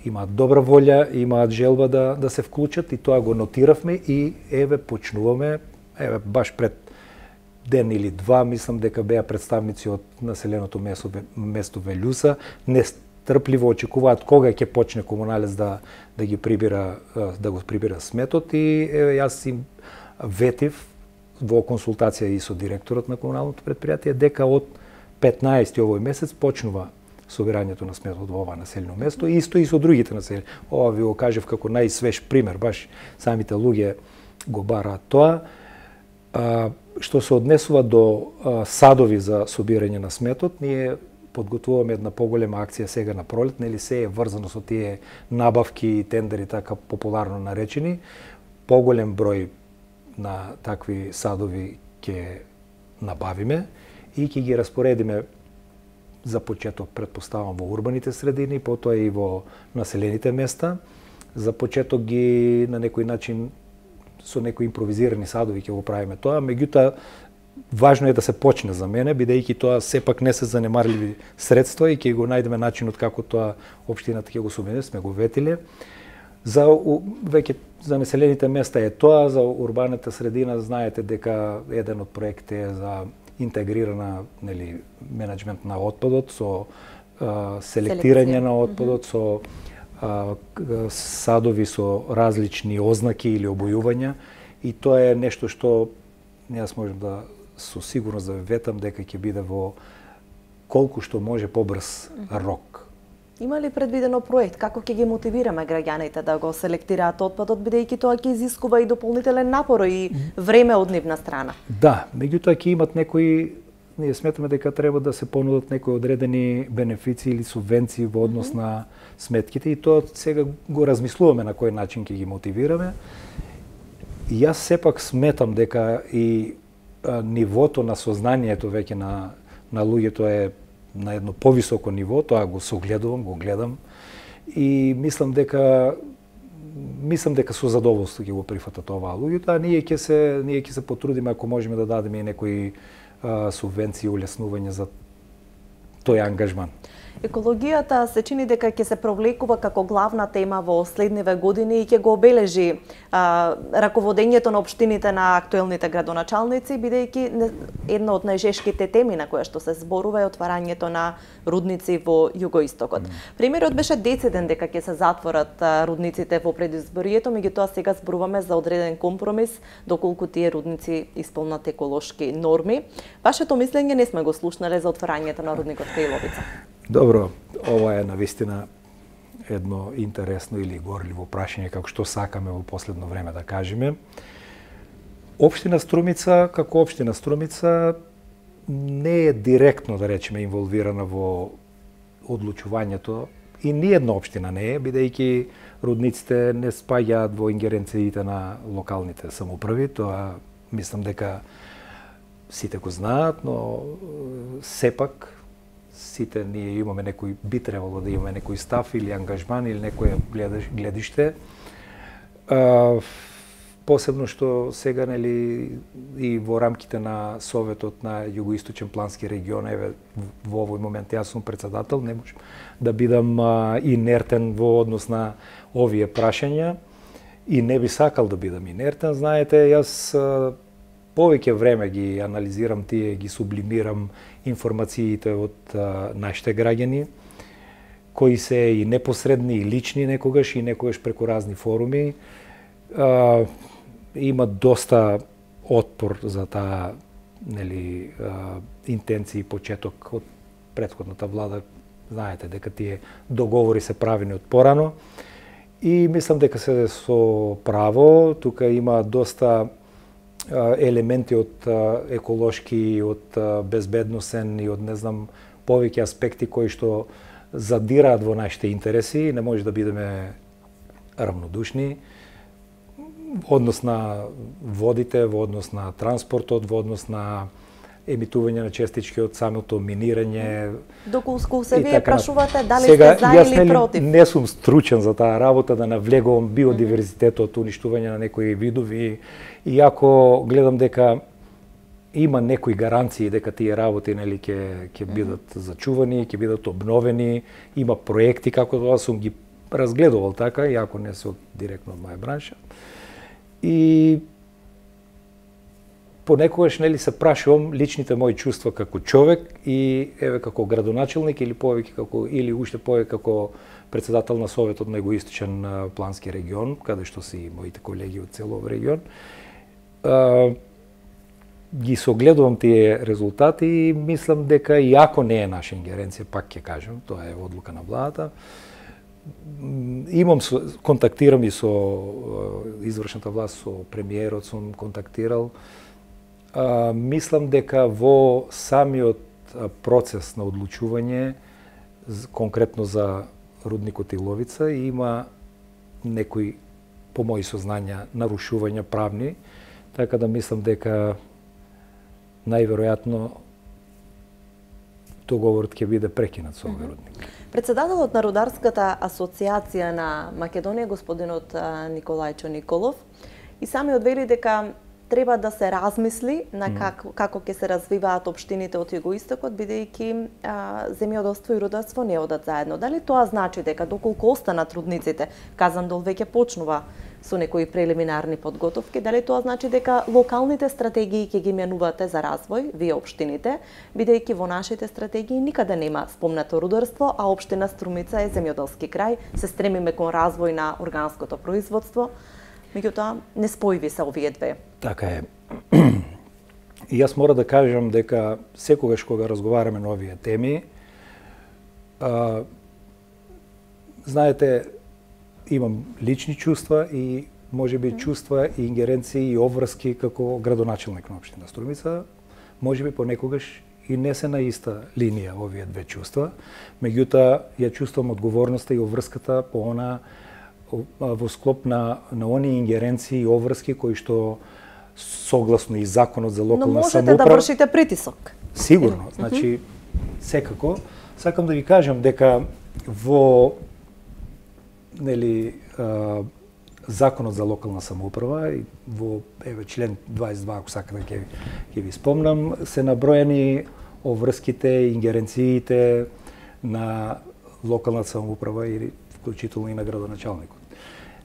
Имаат добра волја, имаат желба да се вклучат, и тоа го нотиравме, и еве почнуваме, баш пред ден или два, мислам дека беа представници од населеното место Велјуса, нестрпливо очекуваат кога ќе почне комуналец да ги прибира, да го прибира сметот, и јас им ветив во консултација и со директорот на комуналното предпријатие дека од 15 овој месец почнува собирањето на сметот во ова населено место, и исто и со другите населени. Ова ви го кажев како најсвеж пример, баш самите луѓе го бараат тоа. Што се однесува до садови за собирање на сметот, ние подготвуваме една поголема акција сега на пролет, нели се е врзано со тие набавки и тендери така популарно наречени. Поголем број на такви садови ќе набавиме и ќе ги распоредиме за почеток, предпоставам, во урбаните средини, потоа и во населените места. За почеток ги на некој начин со некои импровизирани садови ќе го правиме тоа, меѓутоа важно е да се почне за мене, бидејќи тоа сепак не се занемарливи средства и ќе го најдеме начинот како тоа општината ќе го субвенцира, сме го ветиле. За веќе за населените места е тоа, за урбаната средина знаете дека еден од проекти е за интегрирана, нели, менеджмент на отпадот, со селектирање на отпадот, со садови со различни ознаки или обојувања, и тоа е нешто што јас можам да со сигурност да ветам дека ќе биде во колку што може побрз рок. Има ли предвидено проект како ќе ги мотивираме граѓаните да го селектираат отпадот, бидејќи тоа ќе изискува и дополнителен напор и време од нивна страна? Да, меѓутоа ќе имат некои, ние сметаме дека треба да се понудат некои одредени бенефиции или субвенции во однос на сметките, и тоа сега го размислуваме на кој начин ќе ги мотивираме. И јас сепак сметам дека и нивото на сознанието веќе на луѓето е на едно повисоко ниво, тоа го согледувам, го гледам и мислам дека со задоволство ќе го прифатат оваа луѓето, а ние ќе се потрудиме ако можеме да дадеме и некои субвенции, улеснување за тој ангажман. Екологијата се чини дека ќе се провлекува како главна тема во следниве години и ќе го обележи раководењето на општините на актуелните градоначалници, бидејќи една од најжешките теми на која што се зборува е отварањето на рудници во југоистокот. Примерот беше дециден дека ќе се затворат рудниците во предизборието, меѓутоа сега зборуваме за одреден компромис доколку тие рудници исполнат еколошки норми. Вашето мислење не сме го слушнале за отварањето на рудникот кај Ловица. Добро, ова е навистина едно интересно или горливо прашање, како што сакаме во последно време да кажеме. Општина Струмица, како општина Струмица, не е директно, да речеме, инволвирана во одлучувањето, и ниедна општина не е, бидејќи рудниците не спаѓаат во ингеренциите на локалните самоуправи. Тоа мислам дека сите го знаат, но сепак сите ние имаме некој, би требало да имаме некој став или ангажман или некој гледиште. Посебно што сега, нели, и во рамките на Советот на Југоисточен плански регион, еве во овој момент јас сум председател, не можам да бидам инертен во однос на овие прашања и не би сакал да бидам инертен. Знаете, јас повеќе време ги анализирам тие, ги сублимирам информациите од нашите граѓани, кои се и непосредни, и лични некогаш, и некогаш преку разни форуми. Има доста отпор за таа, нели, интенција и почеток од претходната влада. Знаете дека тие договори се правени од порано и мислам дека се со право. Тука има доста елементи од еколошки, од безбедносен и од не знам повеќе аспекти кои што задираат во нашите интереси. Не може да бидеме равнодушни во однос на водите, во однос на транспортот, во однос на емитување на честички од самото минирање. Доколку се вие прашувате дали сте за или против? Сега, јас не сум стручен за таа работа да навлегувам биодиверзитетот, уништување на некои видови, иако гледам дека има некои гаранции дека тие работи, нели, ќе бидат зачувани, ќе бидат обновени, има проекти како тоа, сум ги разгледувал така, иако не се директно од моја бранша. И понекогаш, нели, се прашувам личните мои чувства како човек и еве како градоначелник или повеќе како, или уште повеќе како председател на Советот на Југоисточен плански регион, каде што се и моите колеги од целов регион. Ги согледувам тие резултати и мислам дека иако не е наша ингеренција, пак ќе кажем, тоа е одлука на владата. Контактирам и со извршната власт, со премиерот сум контактирал. Мислам дека во самиот процес на одлучување конкретно за рудникот Иловица и има некои, по мои сознања, нарушувања правни, така да мислам дека најверојатно договорот ќе биде прекинат со овој рудник. Председателот на Рударската асоциација на Македонија, господинот Николајчо Николов, и сами одвели дека треба да се размисли на како ќе се развиваат општините од југоистокот, бидејќи земјоделство и рударство не одат заедно. Дали тоа значи дека доколку останат рудниците, Казандол веќе почнува со некои прелиминарни подготовки, дали тоа значи дека локалните стратегии ќе ги менувате за развој, вие општините, бидејќи во нашите стратегии никаде нема спомнато рударство, а општина Струмица е земјоделски крај, се стремиме кон развој на органското производство. Меѓутоа, неспојиви се овие две. Така е. И јас мора да кажам дека секогаш кога разговараме на овие теми, знаете, имам лични чувства и можеби чувства и ингеренции и обврски како градоначелник на општина Струмица, можеби понекогаш и не се на иста линија овие две чувства, меѓутоа ја чувствам одговорноста и обврската по она во склоп на оние ингеренции и обврски кои што согласно и законот за локална самоуправа. Но можете да вршите притисок. Сигурно, значи секако сакам да ви кажам дека во законот за локална самоуправа и во член 22, ако сакате да ќе ви спомнам, се наброени обврските, ингеренциите на локална самоуправа или вклучително и на градоначалникот.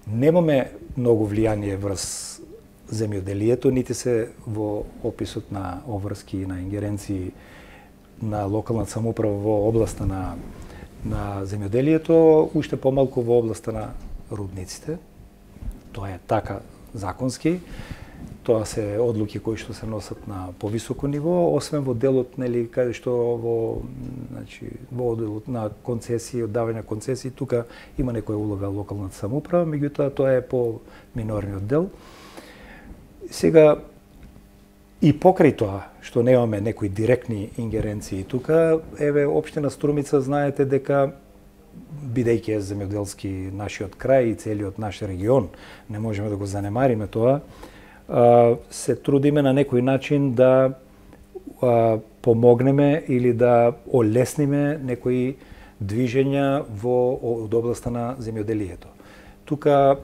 Немаме многу влијание врз земјоделието, нити се во описот на обврски и на ингеренции на локална самоуправа во областа на земјоделието, уште помалку во областа на рудниците. Тоа е така законски. Тоа се одлуки кои што се носат на повисоко ниво, освен во делот каде што во делот на концесии, оддавање на концесии, тука има некоја улога локалната самоуправа, меѓутоа тоа е по минорниот дел. Сега и покрај тоа што немаме некои директни ингеренции тука, општина Струмица знаете дека бидејќи е земјоделски нашиот крај и целиот наш регион, не можеме да го занемариме тоа, се трудиме на некој начин да помогнеме или да олесниме некои движења од областа на земјоделието. Тука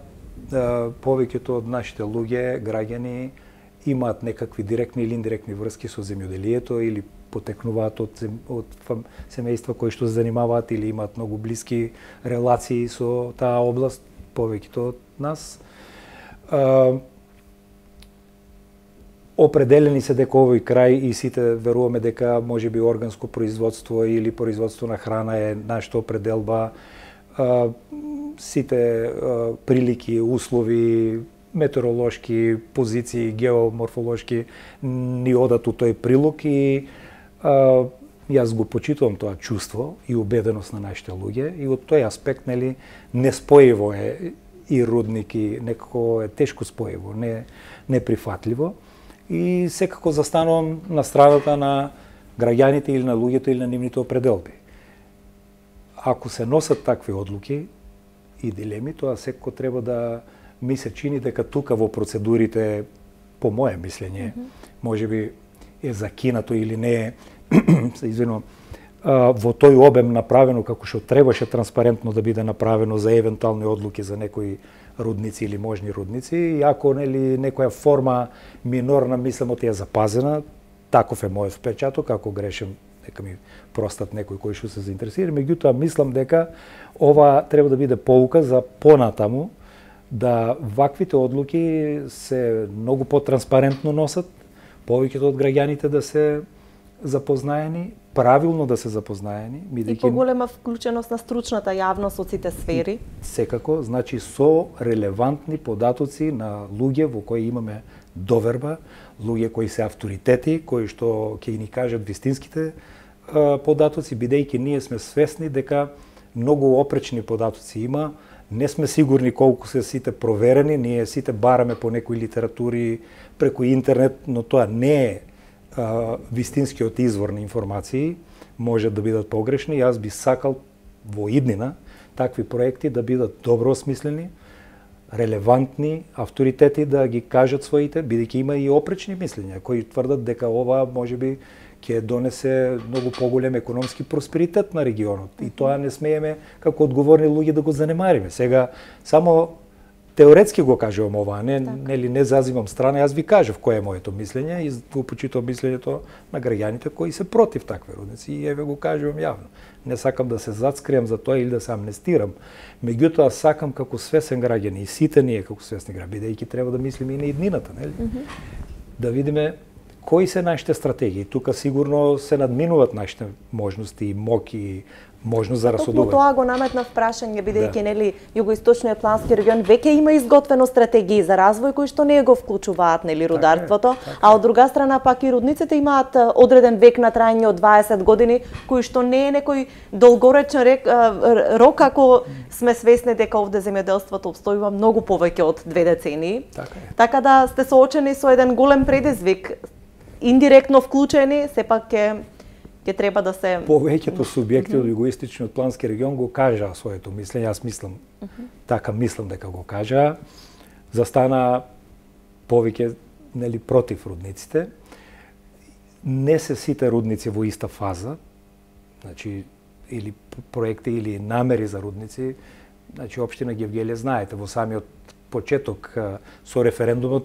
повеќето од нашите луѓе, граѓани, имаат некакви директни или индиректни врски со земјоделието или потекнуваат од семејства кои што се занимаваат или имаат многу блиски релации со таа област, повеќето од нас. Определени се дека овој крај и сите веруваме дека можеби органско производство или производство на храна е нашата определба. Сите прилики, услови, метеоролошки позиции, геоморфолошки ни одат у тој прилог и јас го почитувам тоа чувство и убеденост на нашите луѓе и од тој аспект неспојиво е и рудник и некако е тешко спојиво, неприфатливо. И секако застанувам на страната на граѓаните или на луѓето или на нивните определби. Ако се носат такви одлуки и дилеми, тоа секако треба да ми се чини дека тука во процедурите, по моје мислење, можеби е закинато или не е, се извинувам, во тој обем направено како што требаше транспарентно да биде направено за евентуални одлуки за некои рудници или можни рудници, и ако некоја форма минорна мислам ја запазена, таков е мојот впечаток, ако грешам нека ми простат некои кои што се заинтересира, меѓутоа мислам дека ова треба да биде поука за понатаму, да ваквите одлуки се многу потранспарентно носат, повеќето од граѓаните да се запознаени, правилно да се запознаени. И поголема вклученост на стручната јавност од сите сфери. Секако, значи со релевантни податоци на луѓе во кои имаме доверба, луѓе кои се авторитети, кои што ќе ни кажат вистинските податоци, бидејќи ние сме свесни дека многу опречни податоци има, не сме сигурни колку се сите проверени, ние сите бараме по некои литератури преку интернет, но тоа не е вистинскиот извор на информации можат да бидат погрешни. Јас би сакал во иднина такви проекти да бидат добро осмислени, релевантни, авторитети да ги кажат своите, бидејќи има и опречни мислења кои тврдат дека ова можеби ќе донесе многу поголем економски просперитет на регионот. И тоа не смееме како одговорни луѓе да го занемариме. Сега само теоретски го кажувам ова, не зазимам страна, јас ви кажав кое е моето мислење и го почитувам мислењето на граѓаните кои се против такви рудници и еве го кажувам јавно. Не сакам да се зацкрием за тоа или да се амнестирам. Меѓутоа сакам како свесен граѓанин и сите ние како свесни граѓани, бидејќи треба да мислиме и на иднината, нели? Да видиме кои се нашите стратегии. Тука сигурно се надминуваат нашите можности и моки можност за расудување. Тоа го наметнав прашање, бидејќи нели југоисточниот плански регион веќе има изготвено стратегии за развој кои што не го вклучуваат нели рударството, а од друга страна пак и рудниците имаат одреден век на траење од 20 години, кои што не е некој долгоречен рок ако сме свесни дека овде земјоделството обстојува многу повеќе од 2 децении. Така да сте соочени со еден голем предизвик, индиректно вклучени, сепак ќе треба да се... Повеќето субјекти од југоисточниот плански регион го кажаа своето мислење, јас мислам, така мислам дека го кажаа, застана повеќе нели против рудниците. Не се сите рудници во иста фаза, значи или проекти или намери за рудници, значи општина Гевгелија знаете во самиот почеток со референдумот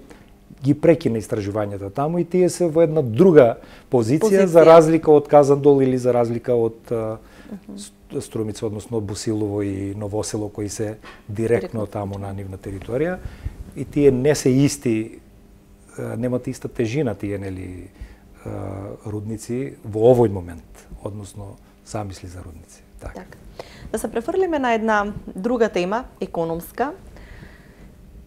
ги прекина истражувањата таму и тие се во една друга позиција за разлика од Казандол или за разлика од Струмица, односно Босилово и Новосело кои се директно таму на нивна територија и тие не се исти, немат иста тежина тие нели рудници во овој момент, односно замисли за рудници. Така. Да се префрлиме на една друга тема, економска.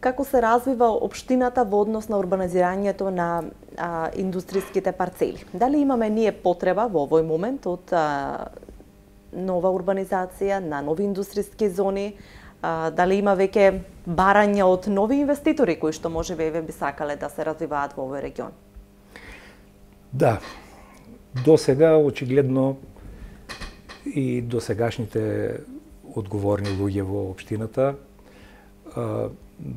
Како се развива општината во однос на урбанизирањето на индустријските парцели? Дали имаме ние потреба во овој момент од нова урбанизација, на нови индустријски зони? Дали има веќе барања од нови инвеститори кои што можеби би сакале да се развиваат во овој регион? Да. До сега очигледно и до сегашните одговорни луѓе во општината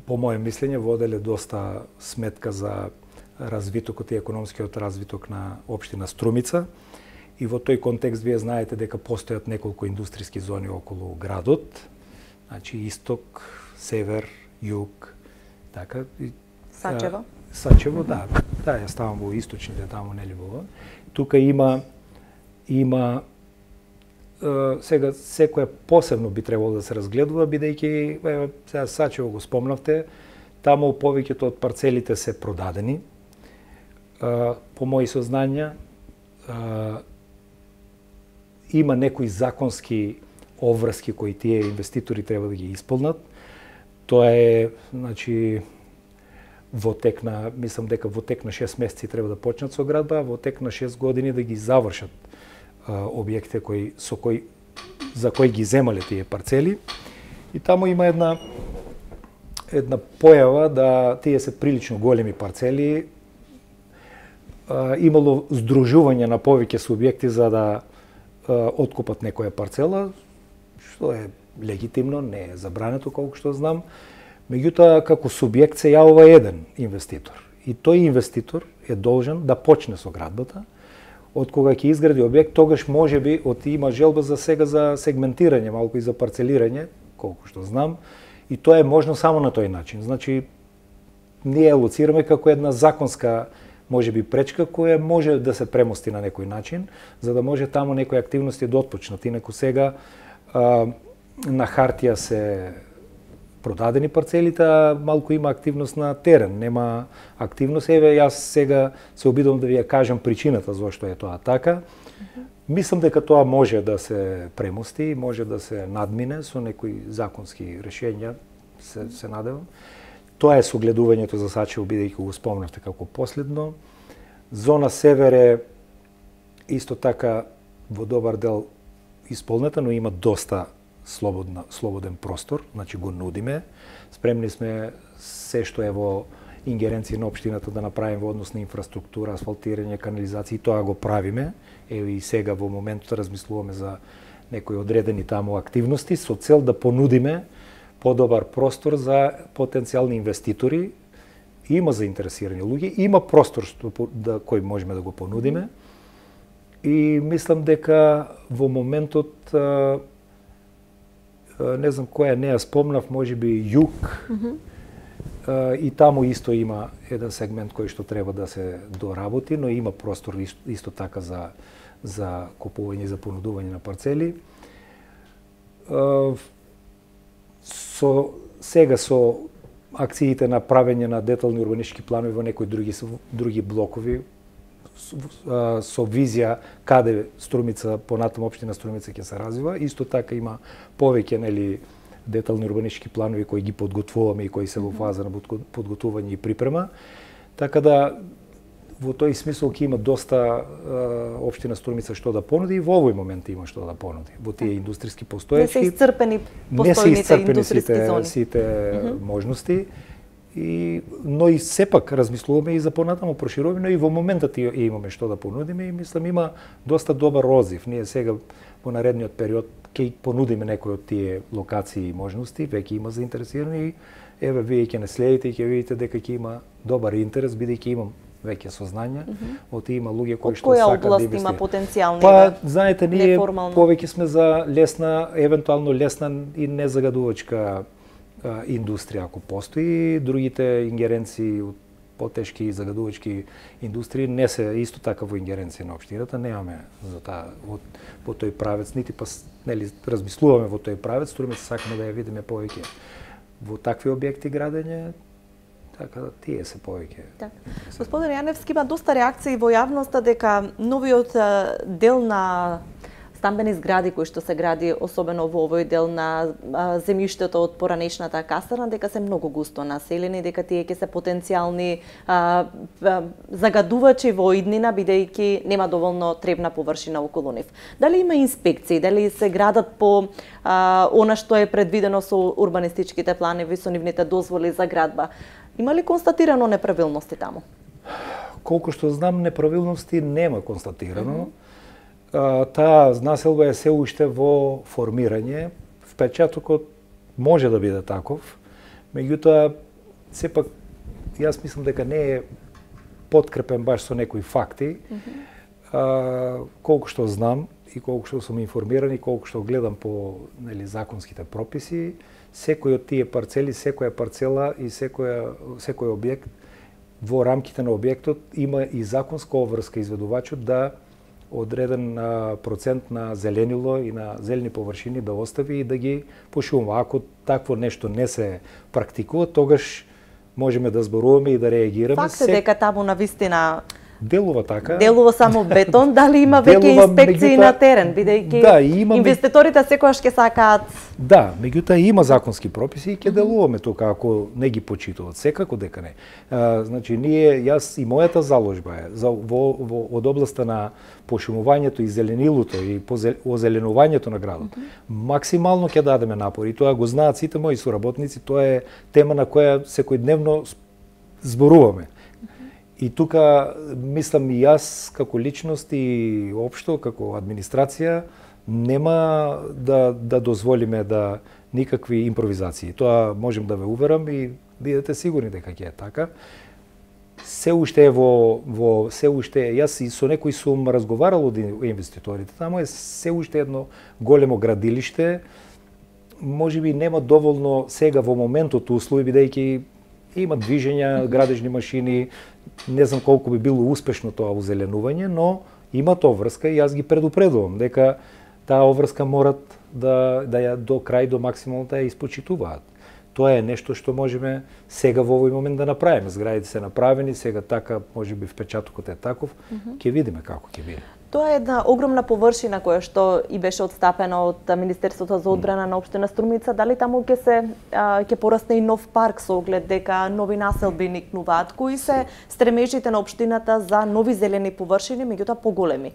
по моје мислење воделе доста сметка за развитокот и економскиот развиток на општина Струмица и во тој контекст вие знаете дека постојат неколку индустријски зони околу градот, значи исток, север, југ, така и Сачево. Сачево, да, ја ставам во источните таму нели во. Тука има сега секоја посебно би требало да се разгледува, бидејќи сега Сачево го спомнавте, таму повеќето од парцелите се продадени. По мои сознања има некои законски обврски кои тие инвеститори треба да ги исполнат. Тоа е, значи, мислам дека во тек на 6 месеци треба да почнат со градба, а во тек на 6 години да ги завршат објектите за кои ги земале тие парцели. И таму има една појава да тие се прилично големи парцели. Имало здружување на повеќе субјекти за да откупат некоја парцела, што е легитимно, не е забрането колку што знам. Меѓутоа, како субјект се јавува еден инвеститор. И тој инвеститор е должен да почне со градбата. Од кога ќе изгради објект, тогаш можеби има желба за сега за сегментирање, малку и за парцелирање, колку што знам, и тоа е можно само на тој начин. Значи, ние лоцираме како една законска можеби пречка која може да се премости на некој начин, за да може таму некои активности да отпочнат. Инаку сега на хартија се продадени парцелите, а малку има активност на терен, нема активност. Еве, јас сега се обидувам да ви ја кажам причината зашто е тоа така. Мислам дека тоа може да се премости, може да се надмине со некои законски решења, се надевам. Тоа е согледувањето за Сачево, бидејќи го спомнавте како последно. Зона Север е исто така во добар дел исполнета, но има доста слободен простор, значи го нудиме. Спремни сме се што е во ингеренции на општината да направиме во однос на инфраструктура, асфалтирање, канализација, тоа го правиме. Ево и сега во моментот размислуваме за некои одредени таму активности со цел да понудиме подобар простор за потенцијални инвеститори. Има заинтересирани луѓе, има простор кој можеме да го понудиме. И мислам дека во моментот не знам која не ја спомнав, можеби Југ, и таму исто има еден сегмент кој што треба да се доработи, но има простор исто така за купување и за понудување на парцели. Сега со акциите на правење на детални урбанистички планови во некои други блокови, со визија каде Струмица, понатаму општина Струмица ќе се развива. Исто така има повеќе детални урбанистички планови кои ги подготвуваме и кои се во фаза на подготвување и припрема. Така да во тој смисол ќе има доста општина Струмица што да понуди и во овој момент има што да понуди. Во тие индустријски постоечки не се исцрпени постојните индустријски зони. Сите можности. Но и сепак размислуваме и за понатаму проширување, но и во моментот имаме што да понудиме и мислам има доста добар одзив. Ние сега во наредниот период ќе понудиме некои од тие локации и можности, веќе има заинтересирани и еве вие ќе не следите и ќе видите дека ќе има добар интерес бидејќи имам веќе сознание, има луѓе кои што сакаат да инвестираат. Која област има потенцијални? Па, знаете, ние повеќе сме за лесна, евентуално лесна и незагадувачка индустрија ако постои, другите ингеренции од потешки и загадувачки индустрии не се исто така во ингеренција на општината, немаме за таа во тој правец, нити нели размислуваме во тој правец, Струмица сакаме да ја видиме повеќе во такви објекти градење. Така да тие се повеќе. Господин Јаневски, има доста реакции во јавноста дека новиот дел на стамбени згради кои што се гради, особено во овој дел на земјиштето од поранешната касарна, дека се многу густо населени, дека тие ќе се потенцијални загадувачи во иднина, бидејќи нема доволно требна површина околу нив. Дали има инспекции, дали се градат по она што е предвидено со урбанистичките планови, со нивните дозволи за градба? Има ли констатирано неправилности таму? Колку што знам, неправилности нема констатирано. Таа населба е се уште во формирање. Впечатокот може да биде таков, меѓутоа сепак јас мислам дека не е подкрепен баш со некои факти. Колку што знам и колку што сум информиран и колку што гледам по законските прописи, секој од тие парцели, секоја парцела и секој објект во рамките на објектот има и законска обврска изведувачот да одреден процент на зеленило и на зелени површини да остави и да ги пошумува. Ако такво нешто не се практикува, тогаш можеме да зборуваме и да реагираме. Факт е дека таму навистина делува така. Делува само бетон, дали има веќе инспекции на терен, бидејќи инвеститорите секогаш ќе сакаат. Да, меѓутоа има законски прописи и ќе делуваме тука ако не ги почитуваат, секако дека не. Значи јас и мојата заложба е од областа на пошумувањето и зеленилото и озеленувањето на градот. Максимално ќе дадеме напори, тоа го знаат сите мои соработници, тоа е тема на која секојдневно зборуваме. И тука, мислам и јас, како личност и општо, како администрација, нема да дозволиме никакви импровизации. Тоа можем да ве уверам и бидете сигурни дека ќе е така. Се уште е се уште јас и со некои сум разговарал од инвеститорите. Тамо е се уште едно големо градилиште. Можеби нема доволно сега во моментот услови, бидејќи има движења, градежни машини, не знам колку би било успешно тоа озеленување, но има тоа врска и јас ги предупредувам дека таа обврска морат да ја до крај, до максимално да ја испочитуваат. Тоа е нешто што можеме сега во овој момент да направиме. Зградите се направени, сега така можеби впечатокот е таков, ќе видиме како ќе биде. Тоа е една огромна површина која што и беше отстапена од Министерството за одбрана на општина Струмица. Дали таму ќе порасне и нов парк со оглед дека нови населби никнуваат? Кои се стремежите на општината за нови зелени површини, меѓутоа поголеми?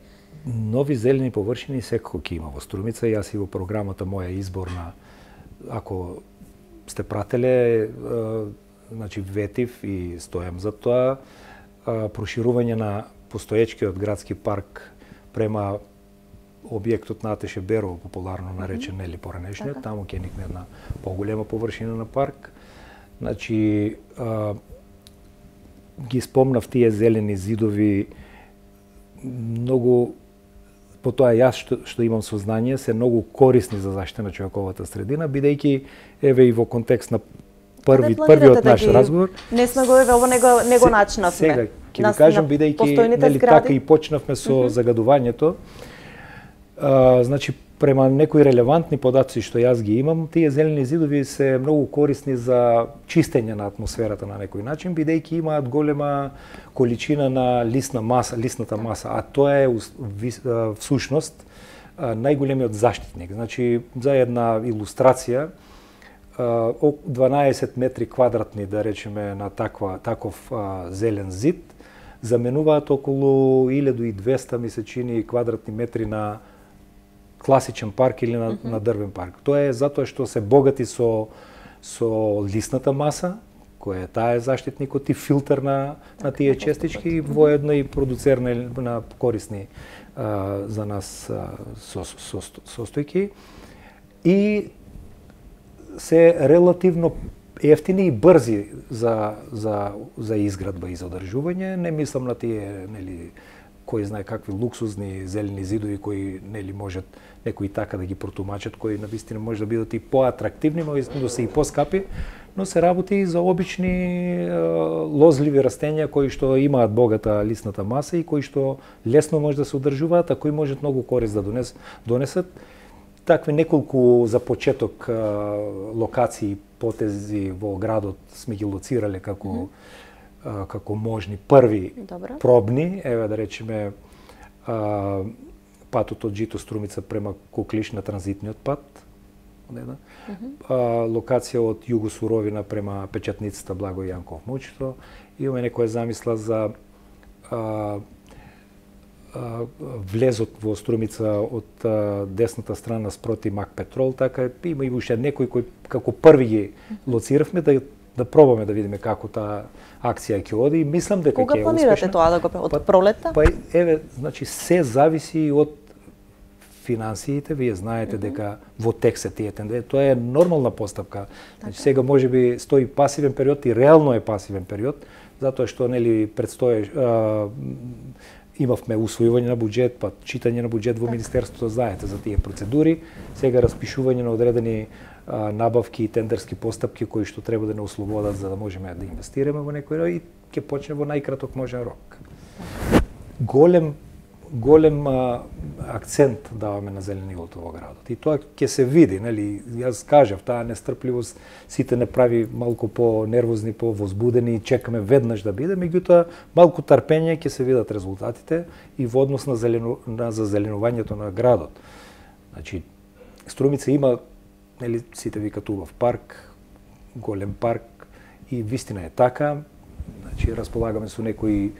Нови зелени површини секако ќе има во Струмица. Јас и во програмата моја изборна, ако сте прателе, значи ветив и стојам за тоа, проширување на постоечкиот градски парк према објектот на Атеше Берово, популарно наречен, нели поранешниот, таму ќе никне една поголема површина на парк. Значи, ги спомнав тие зелени зидови, многу, по тоа јас што имам сознание, се многу корисни за заштита на човековата средина, бидејќи еве и во контекст на првиот наш разговор. Не сме го еве ово него начинавме. Сега ќе ви кажам, бидејќи нели така и почнавме со загадувањето. Значи, према некои релевантни податоци што јас ги имам, тие зелени зидови се многу корисни за чистење на атмосферата на некој начин, бидејќи имаат голема количина на лисната маса, а тоа е всушност најголемиот заштитник. Значи, за една илустрација, 12 метри квадратни, да речеме, на таков зелен зид, заменуваат околу 1200, ми се чини, квадратни метри на класичен парк или на дрвен парк. Тоа е затоа што се богати со лисната маса, која таа е заштитникот и филтер на тие честички, и воедно и продуцер на корисни за нас состојки. И се релативно ефтини и брзи за изградба и за одржување. Не мислам на тие, нели, кои знае какви луксузни зелени зидови кои нели можат некои така да ги протумачат, кои навистина може да бидат и поатрактивни, но се и поскапи, но се работи и за обични лозливи растенија кои што имаат богата лисната маса и кои што лесно може да се одржуваат, а кои можат многу корист да донесат. Такви неколку за почеток локации, потези во градот сме ги лоцирале како можни први пробни, еве да речеме патот од Жито Струмица према Куклиш на транзитниот пат, локација од Југо Суровина према печатницата Благо Јанков Мучето. Имаме некоја замисла за влезот во Струмица од десната страна спроти Мак Петрол, така има и уште некои кои како први ги лоциравме да пробаме да видиме како таа акција ќе оди и мислам дека ќе е успешна. Кога планирате тоа да го од пролетта? Па еве, значи се зависи од финансиите, вие знаете дека во тек се тие тенденции, тоа е нормална постапка. Значи сега можеби стои пасивен период и реално е пасивен период, затоа што нели предстои имавме усвојување на буџет, па читање на буџет во министерството, знаете за тие процедури, сега распишување на одредени набавки и тендерски постапки кои што треба да не условодат за да можеме да инвестираме во некој и ќе почне во најкраток можен рок. Голем акцент даваме на зеленилото во градот. И тоа ќе се види, нели, јас кажав, таа нестрпливост сите не прави малку по-нервозни, по-возбудени, чекаме веднаш да биде, меѓутоа малку трпење ќе се видат резултатите и во однос на зазеленувањето на градот. Значи, Струмица има, нели, сите викат убав парк, голем парк и вистина е така. Значи, располагаме со некои,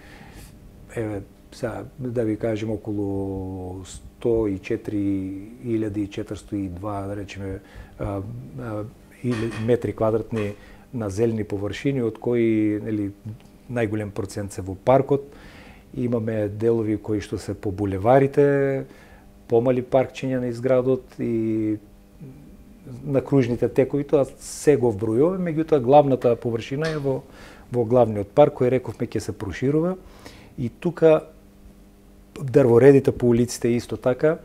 еве, сега, да ви кажем, околу 104.402, да речеме, метри квадратни на зелени површини, од кои, нели, најголем процент се во паркот. Имаме делови кои што се по булеварите, помали паркчиња на изградот и на кружните текови, тоа се го вбројуваме, меѓутоа главната површина е во главниот парк, кој рековме ќе се проширува. И тука дрворедите по улиците исто така,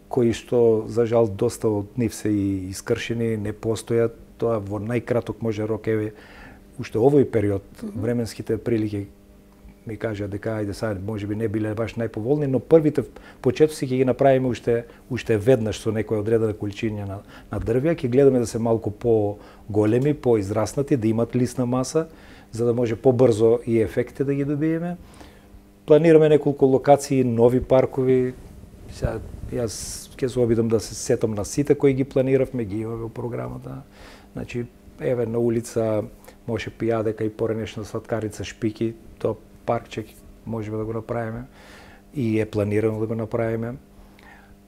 кои што за жал доста од нив се и искршени, не постојат, тоа во најкраток може рок еве уште овој период временските прилики ми кажа дека ајде сега можеби не биле баш најповолни, но првите почетоци ќе ги направиме уште веднаш со некоја одредена количина на дрвја, ќе гледаме да се малку по-големи, по-израснати, да имат лисна маса, за да може побрзо и ефектите да ги добиеме. Планираме неколку локации, нови паркови. Сега јас ќе се обидам да се сетам на сите кои ги планиравме, ги имаме во програмата. Значи, еве на улица може пија дека и поранешна сладкарица Шпики, тоа паркче можеме да го направиме и е планирано да го направиме.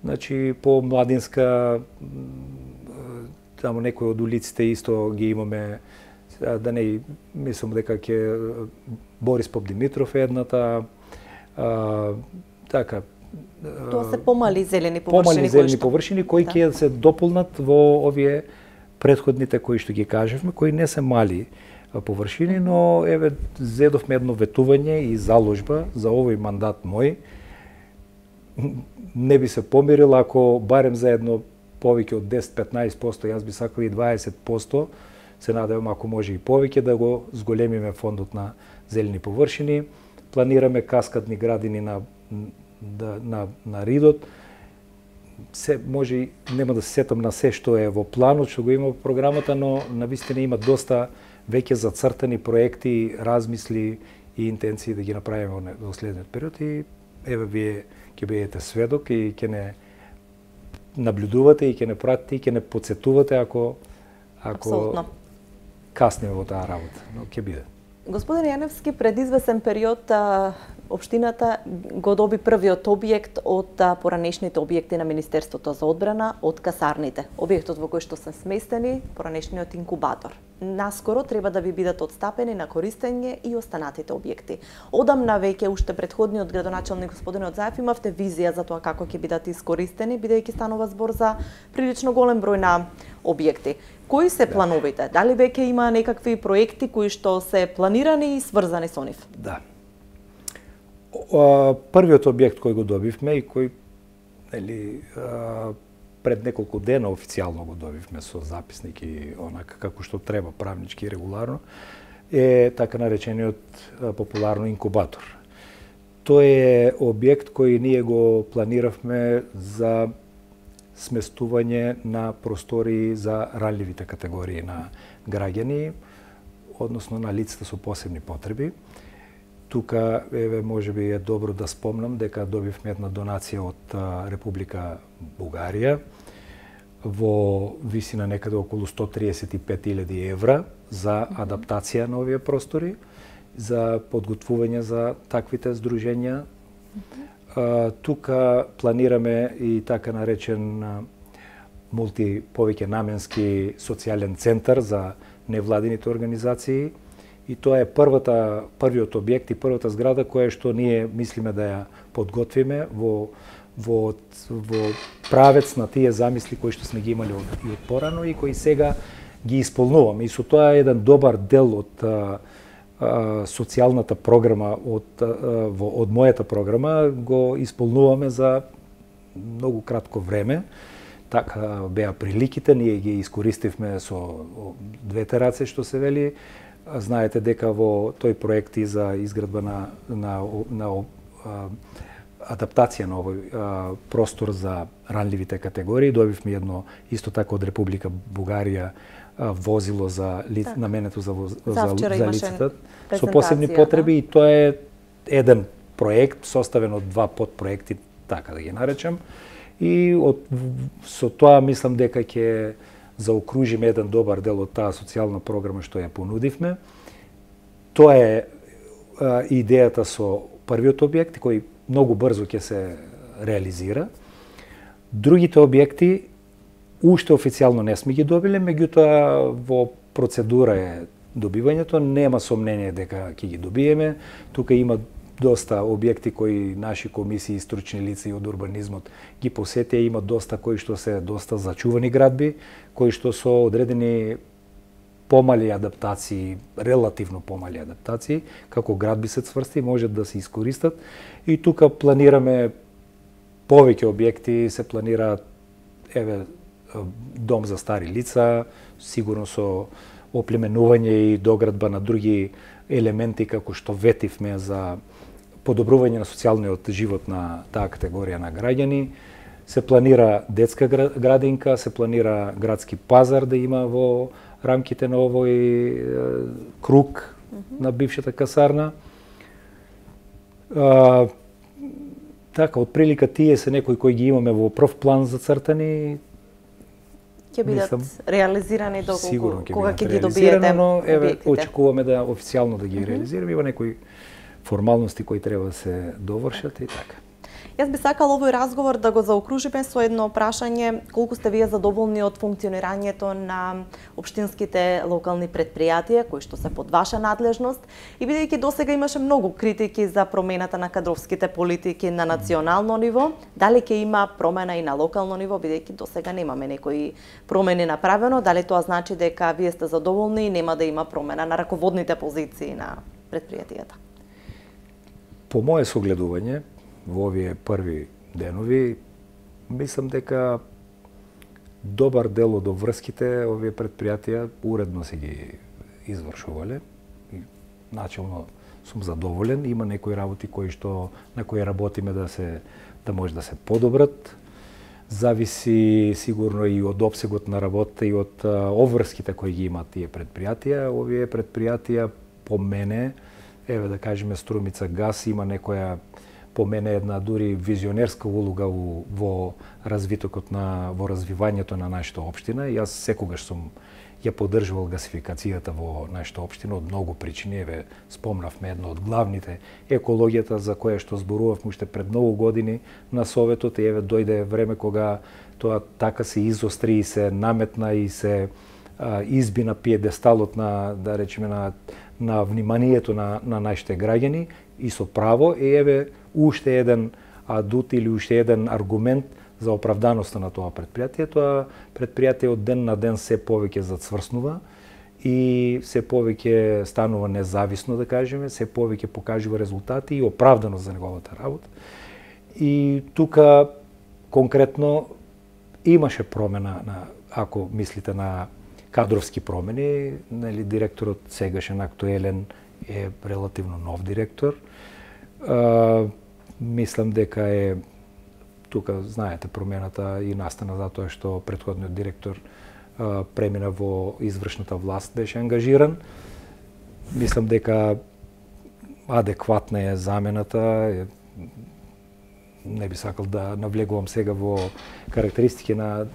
Значи, по Младинска, таму некои од улиците исто ги имаме, да не мислам дека ќе Борис Попдимитров е едната, така, тоа се помали зелени површини кои ќе се дополнат во овие претходните кои што ги кажевме, кои не се мали површини, но еве зедовме едно ветување и заложба за овој мандат мој. Не би се помирил ако барем за едно повеќе од 10-15%, јас би сакал и 20%, се надевам ако може и повеќе да го зголемиме фондот на зелени површини. Планираме каскадни градини на Ридот. Се може нема да се сетам на се што е во планот, што го има во програмата, но навистина има доста веќе зацртани проекти, размисли и интенции да ги направиме во следниот период и еве вие ќе бидете сведок и ќе не наблюдувате и ќе не пратите и ќе не подсетувате ако касниме во таа работа, но ќе биде. Господин Јаневски, пред извесен период општината го доби првиот објект од поранешните објекти на Министерството за одбрана, од касарните. Објектот во кој што се сместени поранешниот инкубатор. Наскоро треба да ви бидат отстапени на користење и останатите објекти. Одамна веќе уште предходниот градоначалник господин Одзаев имавте визија за тоа како ќе бидат искористени, бидејќи станува збор за прилично голем број на објекти. Кои се плановите? Дали веќе има некакви проекти кои што се планирани и сврзани со нив? Да. Првиот објект кој го добивме и кој пред неколку дена официјално го добивме со записник и онака како што треба правнички и регуларно, е така наречениот популарно инкубатор. Тој е објект кој ние го планиравме за сместување на простори за ранливите категории на граѓани, односно на лицата со посебни потреби. Тука еве можеби е добро да спомнам дека добивме една донација од Република Бугарија во висина некаде околу 135.000 евра за адаптација на овие простори, за подготвување за таквите здруженја. Тука планираме и така наречен повеќе наменски социјален центар за невладините организации. И тоа е првиот објект и првата зграда која што ние мислиме да ја подготвиме во правец на тие замисли кои што сме ги имали и од порано и кои сега ги исполнуваме. И со тоа е еден добар дел од социјалната програма од мојата програма го исполнуваме за многу кратко време. Така беа приликите, ние ги искористивме со двете раце што се вели. Знаете дека во тој проект и за изградба на адаптација на овој простор за ранливите категории добивме едно исто така од Република Бугарија возило за наменето за лицата со посебни потреби и тоа е еден проект составен од два подпроекти, така да ги наречем. И со тоа мислам дека ќе заокружиме еден добар дел од таа социјална програма што ја понудивме. Тоа е идејата со првиот објект кој многу брзо ќе се реализира. Другите објекти уште официјално не сме ги добиле, меѓутоа во процедура е добивањето, нема сомнение дека ќе ги добиеме. Тука има доста објекти кои наши комисии и стручни лица и од урбанизмот ги посетија, има доста кои што се доста зачувани градби, кои што со одредени помали адаптации, релативно помали адаптации, како градби се цврсти, можат да се искористат. И тука планираме повеќе објекти, се планираат дом за стари лица, сигурно со оплеменување и доградба на други елементи како што ветивме за подобрување на социјалниот живот на таа категорија на граѓани. Се планира детска градинка, се планира градски пазар да има во рамките на овој круг на бившата касарна. Така, од прилика тие се некои кои ги имаме во прв план зацртани. Ќе бидат реализирани доколку кога ќе ги добиете, но очекуваме да официјално да ги реализираме. Има некои формалности кои треба да се довршат и така. Јас би сакала овој разговор да го заокружиме со едно прашање: колку сте вие задоволни од функционирањето на општинските локални претпријатија кои што се под ваша надлежност, и бидејќи досега имаше многу критики за промената на кадровските политики на национално ниво, дали ќе има промена и на локално ниво, бидејќи досега немаме некои промени направено, дали тоа значи дека вие сте задоволни и нема да има промена на раководните позиции на претпријатијата? По мое согледување, во овие први денови, мислам дека добар дел од обврските овие претпријатија уредно се ги извршувале. Начално сум задоволен, има некои работи на кои работиме да може да се подобрат. Зависи сигурно и од опсегот на работа и од обврските кои ги имаат тие претпријатија. Овие претпријатија по мене, еве да кажеме Струмица газ, има некоја по мене една дури визионерска улога во развивањето на нашата општина. Јас секогаш сум ја поддржувал гасификацијата во нашата општина од многу причини. Еве спомнавме едно од главните, екологијата, за која што зборувавме уште пред многу години на Советот, и еве дојде време кога тоа така се изостри и се наметна и се изби на пиедесталот на, да речеме, на вниманието на нашите граѓани, и со право. И еве уште еден адут или уште еден аргумент за оправданоста на тоа претпријатие. Тоа претпријатие од ден на ден се повеќе зацврснува и се повеќе станува независно, да кажеме, се повеќе покажува резултати и оправданост за неговата работа. И тука конкретно имаше промена ако мислите на кадровски промени, нели директорот сегашен актуелен е релативно нов директор. Мислам дека е тука, знаете, промената и настана затоа што претходниот директор премина во извршната власт, беше ангажиран. Мислам дека адекватна е замената. Не би сакал да навлегувам сега во карактеристики на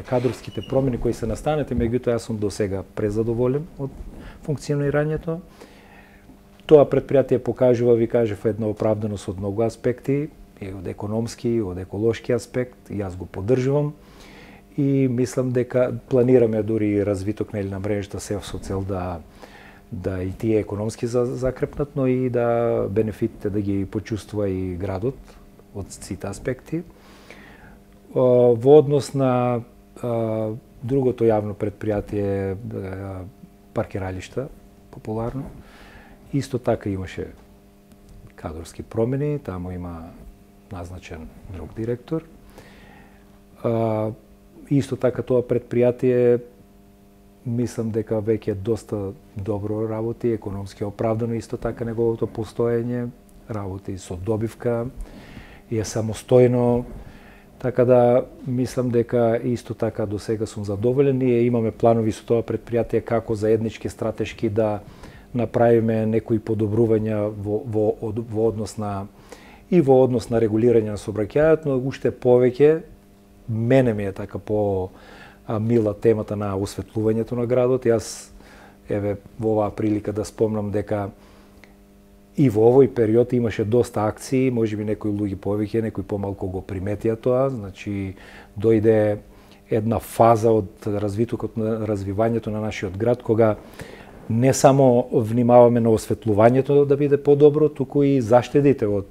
кадровските промени кои се настанете, меѓутоа јас сум до сега презадоволен од функционирањето. Тоа претпријатие покажува, ви кажав, една оправданост од многу аспекти, и од економски, и од еколошки аспект, и јас го поддржувам. И мислам дека планираме дури развиток на мрежата СЕФ со цел да и тие економски закрепнат, но и да бенефитите да ги почувствува и градот од сите аспекти. Во однос на другото јавно претпријатие, паркиралишта, популарно, исто така имаше кадровски промени, таму има назначен друг директор. Исто така тоа претпријатие, мислам дека веќе доста добро работи, економски оправдано, исто така неговото постоење, работи со добивка, и е самостојно, така да мислам дека исто така до сега сум задоволен. Ние имаме планови со тоа претпријатие како заеднички стратешки да направиме некои подобрувања во однос на регулирање на сообраќајот, но уште повеќе мене ми е така по мила темата на осветлувањето на градот. Јас еве во оваа прилика да спомнам дека и во овој период имаше доста акции, можеби некои луѓе повеќе, некои помалку го приметија тоа. Значи дојде една фаза од развитокот на развивањето на нашиот град кога не само внимаваме на осветлувањето да биде подобро, туку и заштедите од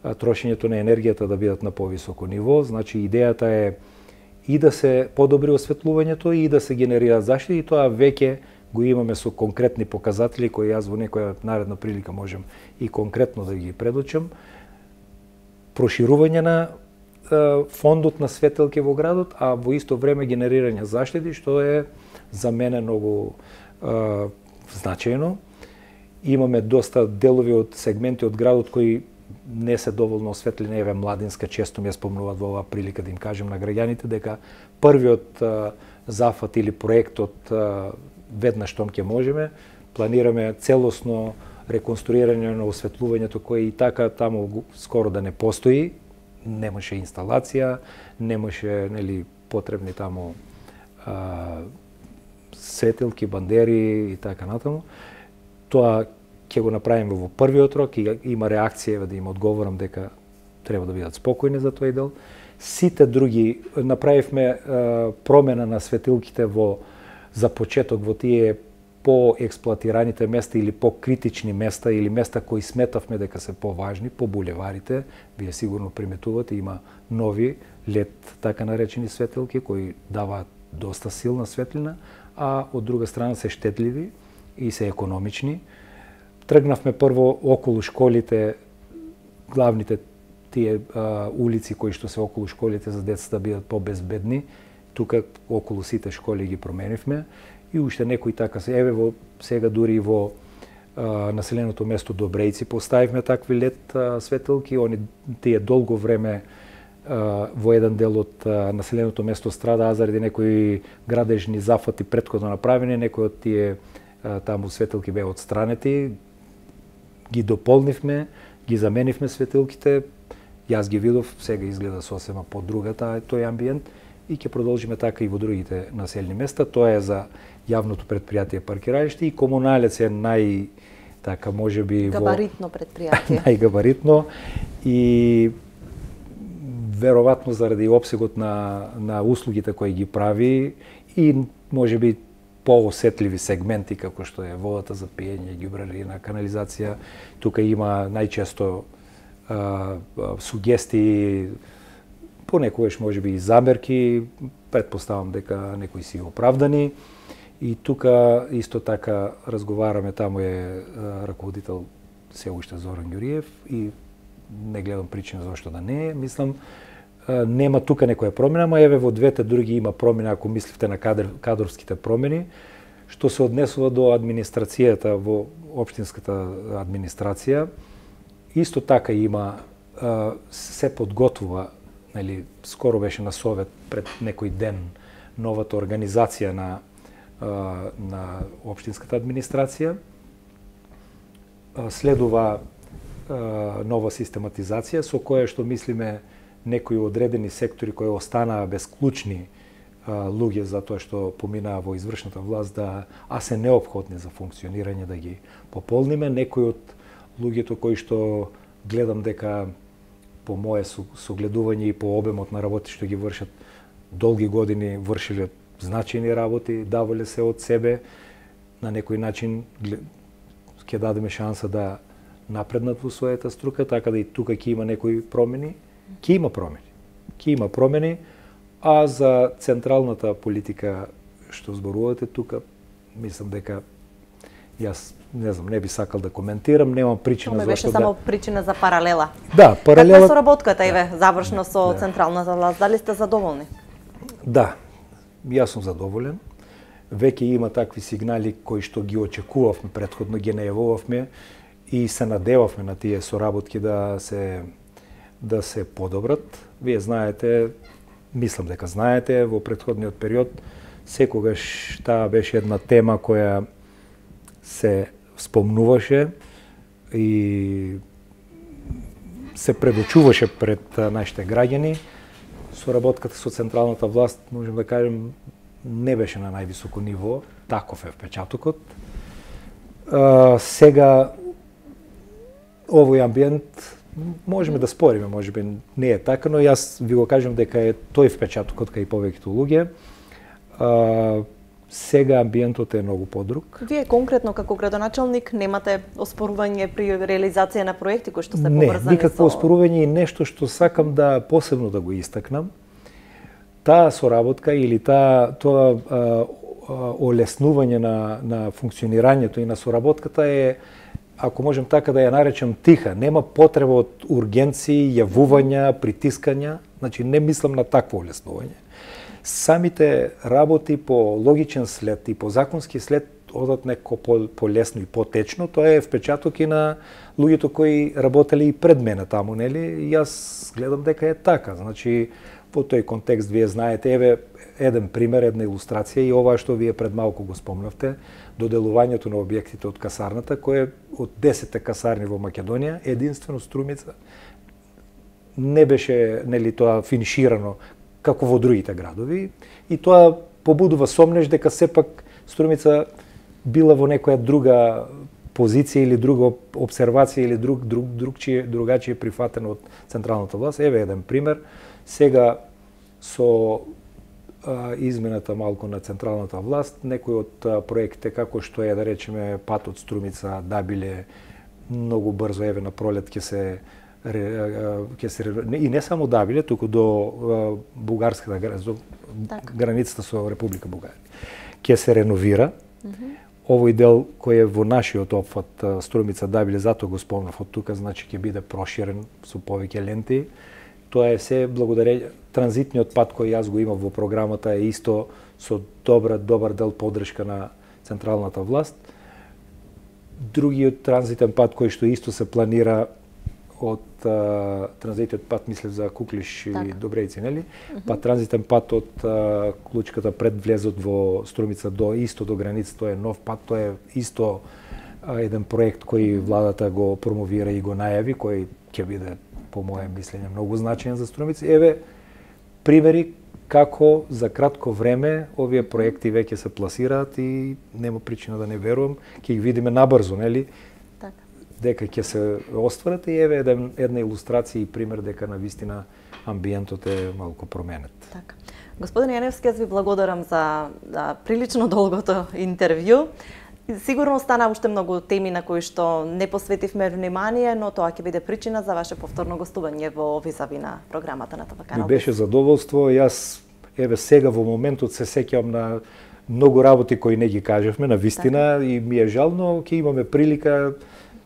трошењето на енергијата да бидат на повисоко ниво. Значи идејата е и да се подобри осветлувањето и да се генерира заштеди, и тоа веќе го имаме со конкретни показатели кои јас во некоја наредна прилика можам и конкретно да ги предочам. Проширување на фондот на светелки во градот, а во исто време генерирање заштеди, што е за мене многу значајно. Имаме доста делови од сегменти од градот кои не се доволно осветлени. Еве Младинска често ми ја спомнуваат во оваа прилика да им кажем на граѓаните дека првиот зафат или проектот веднаш штом ќе можеме, планираме целосно реконструирање на осветлувањето кој и така таму скоро да не постои. Немаше инсталација, немаше потребни таму светилки, бандери и така натаму. Тоа ќе го направиме во првиот рок и има реакција да им одговорам дека треба да бидат спокојни за тој дел. Сите други направивме промена на светилките за почеток во тие по-експлоатираните места или по-критични места или места кои сметавме дека се поважни, по булеварите. Вие сигурно приметувате, има нови LED, така наречени светилки, кои даваат доста силна светлина, а од друга страна се штетливи и се економични. Тргнавме прво околу школите, главните тие улици кои што се околу школите за децата да бидат по-безбедни. Тука околу сите школи ги променивме и уште некои така се. Еве сега дури во населеното место Добрејци поставивме такви LED светилки. Тие долго време во еден дел од населеното место страдаа заради некои градежни зафати претходно направени, некои од тие таму светилки беа отстранети, ги дополнивме, ги заменивме светилките. Јас ги видов, сега изгледа сосема по-друга тој амбиент и ќе продолжиме така и во другите населени места. Тоа е за јавното предпријатие паркираиште и Комуналец е така можеби габаритно предпријатие. Најгабаритно и веројатно заради опсегот на услугите кои ги прави и можеби поосетливи сегменти како што е водата за пиење, ѓубрарина, канализација. Тука има најчесто сугестии, понекогаш можеби и замерки, предпоставам дека некои си оправдани. И тука исто така разговараме, таму е раководител се уште Зоран Ѓуриев и не гледам причина зашто да не е. Мислам, нема тука некоја промена, но еве во двете други има промена, ако мислите на кадровските промени, што се однесува до администрацијата во општинската администрација. Исто така има, се подготвува, скоро беше на совет пред некој ден, новата организација на општинската администрација. Следува нова систематизација со која што мислиме некои одредени сектори кои останаа безклучни луѓе за тоа што поминаа во извршната власт, а се неопходни за функционирање, да ги пополниме. Некои од луѓето кои што гледам дека по мое согледување и по обемот на работи што ги вршат, долги години вршиле значајни работи, давале се од себе, на некој начин ќе дадеме шанса да напреднат во својата струка, така да и тука ќе има некои промени. Ќе има промени, а за централната политика што зборувате тука, мислам дека јас не знам, не би сакал да коментирам, немам причина зашто беше само причина за паралела. Да, паралела. Каква е соработката еве завршно со централната власт? Дали сте задоволни? Да, јас сум задоволен. Веќе има такви сигнали кои што ги очекувавме претходно, ги најавувавме и се надевавме на тие соработки да се подобрат. Вие знаете, мислам дека знаете, во претходниот период секогаш таа беше една тема која се спомнуваше и се предочуваше пред нашите граѓани. Соработката со централната власт, можем да кажем, не беше на највисоко ниво, таков е впечатокот. Сега овој амбиент можеме да спориме, можеби не е така, но јас ви го кажам дека е тој впечатокот кај повеќето луѓе. Сега амбиентот е многу подруг. Вие конкретно како градоначалник немате оспорување при реализација на проекти кои што се поврзани со... Не, никакво оспорување и нешто што сакам да посебно да го истакнам. Таа соработка или тоа олеснување на функционирањето и на соработката е, ако можем така да ја наречем, тиха. Нема потреба од ургенции, јавувања, притискања. Значи, не мислам на такво олеснување. Самите работи по логичен след и по законски след одат некако полесно и потечно. Тоа е впечаток и на луѓето кои работеле и пред мене таму, нели? Јас гледам дека е така. Значи, во тој контекст вие знаете, еве еден пример, една илустрација и ова што вие пред малку го спомнавте, доделувањето на објектите од касарната, кој од 10 касарни во Македонија, единствено Струмица не беше, нели, тоа финиширано како во другите градови, и тоа побудува сомнеш дека сепак Струмица била во некоја друга позиција или друга обсервација или другачие прифатено од централната власт. Еве еден пример. Сега со измената малку на централната власт, некои од проектите како што е, да речеме, патот Струмица Дабиле, многу брзо, еве на пролет ќе се и не само Дабиле, туку до бугарската границата со Република Бугарија. Ќе се реновира. Овој дел кој е во нашиот опфат Струмица Дабиле, затоа го спомнав од тука, значи ќе биде проширен со повеќе ленти. Тоа е се благодарение транзитниот пат кој јас го имав во програмата е исто со добар дел поддршка на централната власт. Другиот транзитен пат кој што исто се планира од транзитниот пат, мислев за Куклиш и Добрејци, нели? Па транзитен пат од Клучката пред влезот во Струмица до границата, тоа е нов пат, тоа е исто еден проект кој владата го промовира и го најави, кој ќе биде по моје мислење многу значаен за Струмица. Еве примери како за кратко време овие проекти веќе се пласираат и нема причина да не верувам, ќе ги видиме набрзо, нели? Дека ќе се остварат и еве една илустрација и пример дека на вистина амбиентот е малку променет. Така. Господин Јаневски, јас ви благодарам за прилично долгото интервју. Сигурно стана уште многу теми на кои што не посветивме внимание, но тоа ќе биде причина за ваше повторно гостување во визави на програмата на ТВ Канал. Ми беше задоволство. Јас еве сега во моментот се сеќавам на многу работи кои не ги кажавме на вистина и ми е жал, но ќе имаме прилика.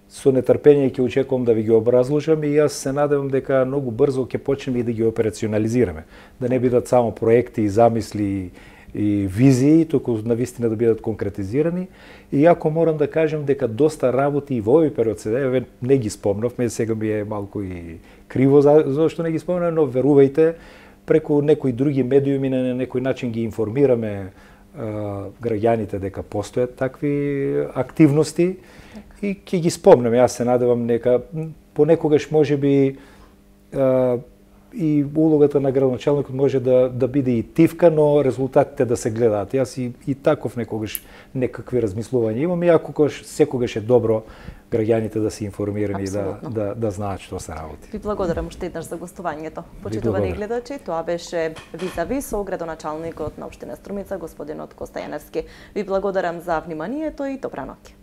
Со нетрпение ќе очекувам да ви ги образложам и јас се надевам дека многу брзо ќе почнеме и да ги операционализираме. Да не бидат само проекти и замисли и визии, туку навистина да бидат конкретизирани. И ако морам да кажам дека доста работи и во овој период се не ги спомнавме, сега ми е малку и криво зашто не ги спомнавме, но верувајте, преку некои други медиуми на некој начин ги информираме граѓаните дека постојат такви активности и ќе ги спомнеме. Јас се надевам нека понекогаш можеби и улогата на градоначалникот може да биде и тивка, но резултатите да се гледаат. Јас и таков некогаш некакви размислувања имам, иако секогаш е добро граѓаните да се информирани и да знаат што се работи. Ви благодарам уште еднаш за гостувањето. Почитувани гледачи, тоа беше визави со градоначалникот на општина Струмица, господинот Коста Јаневски. Ви благодарам за вниманието и добра ноќ.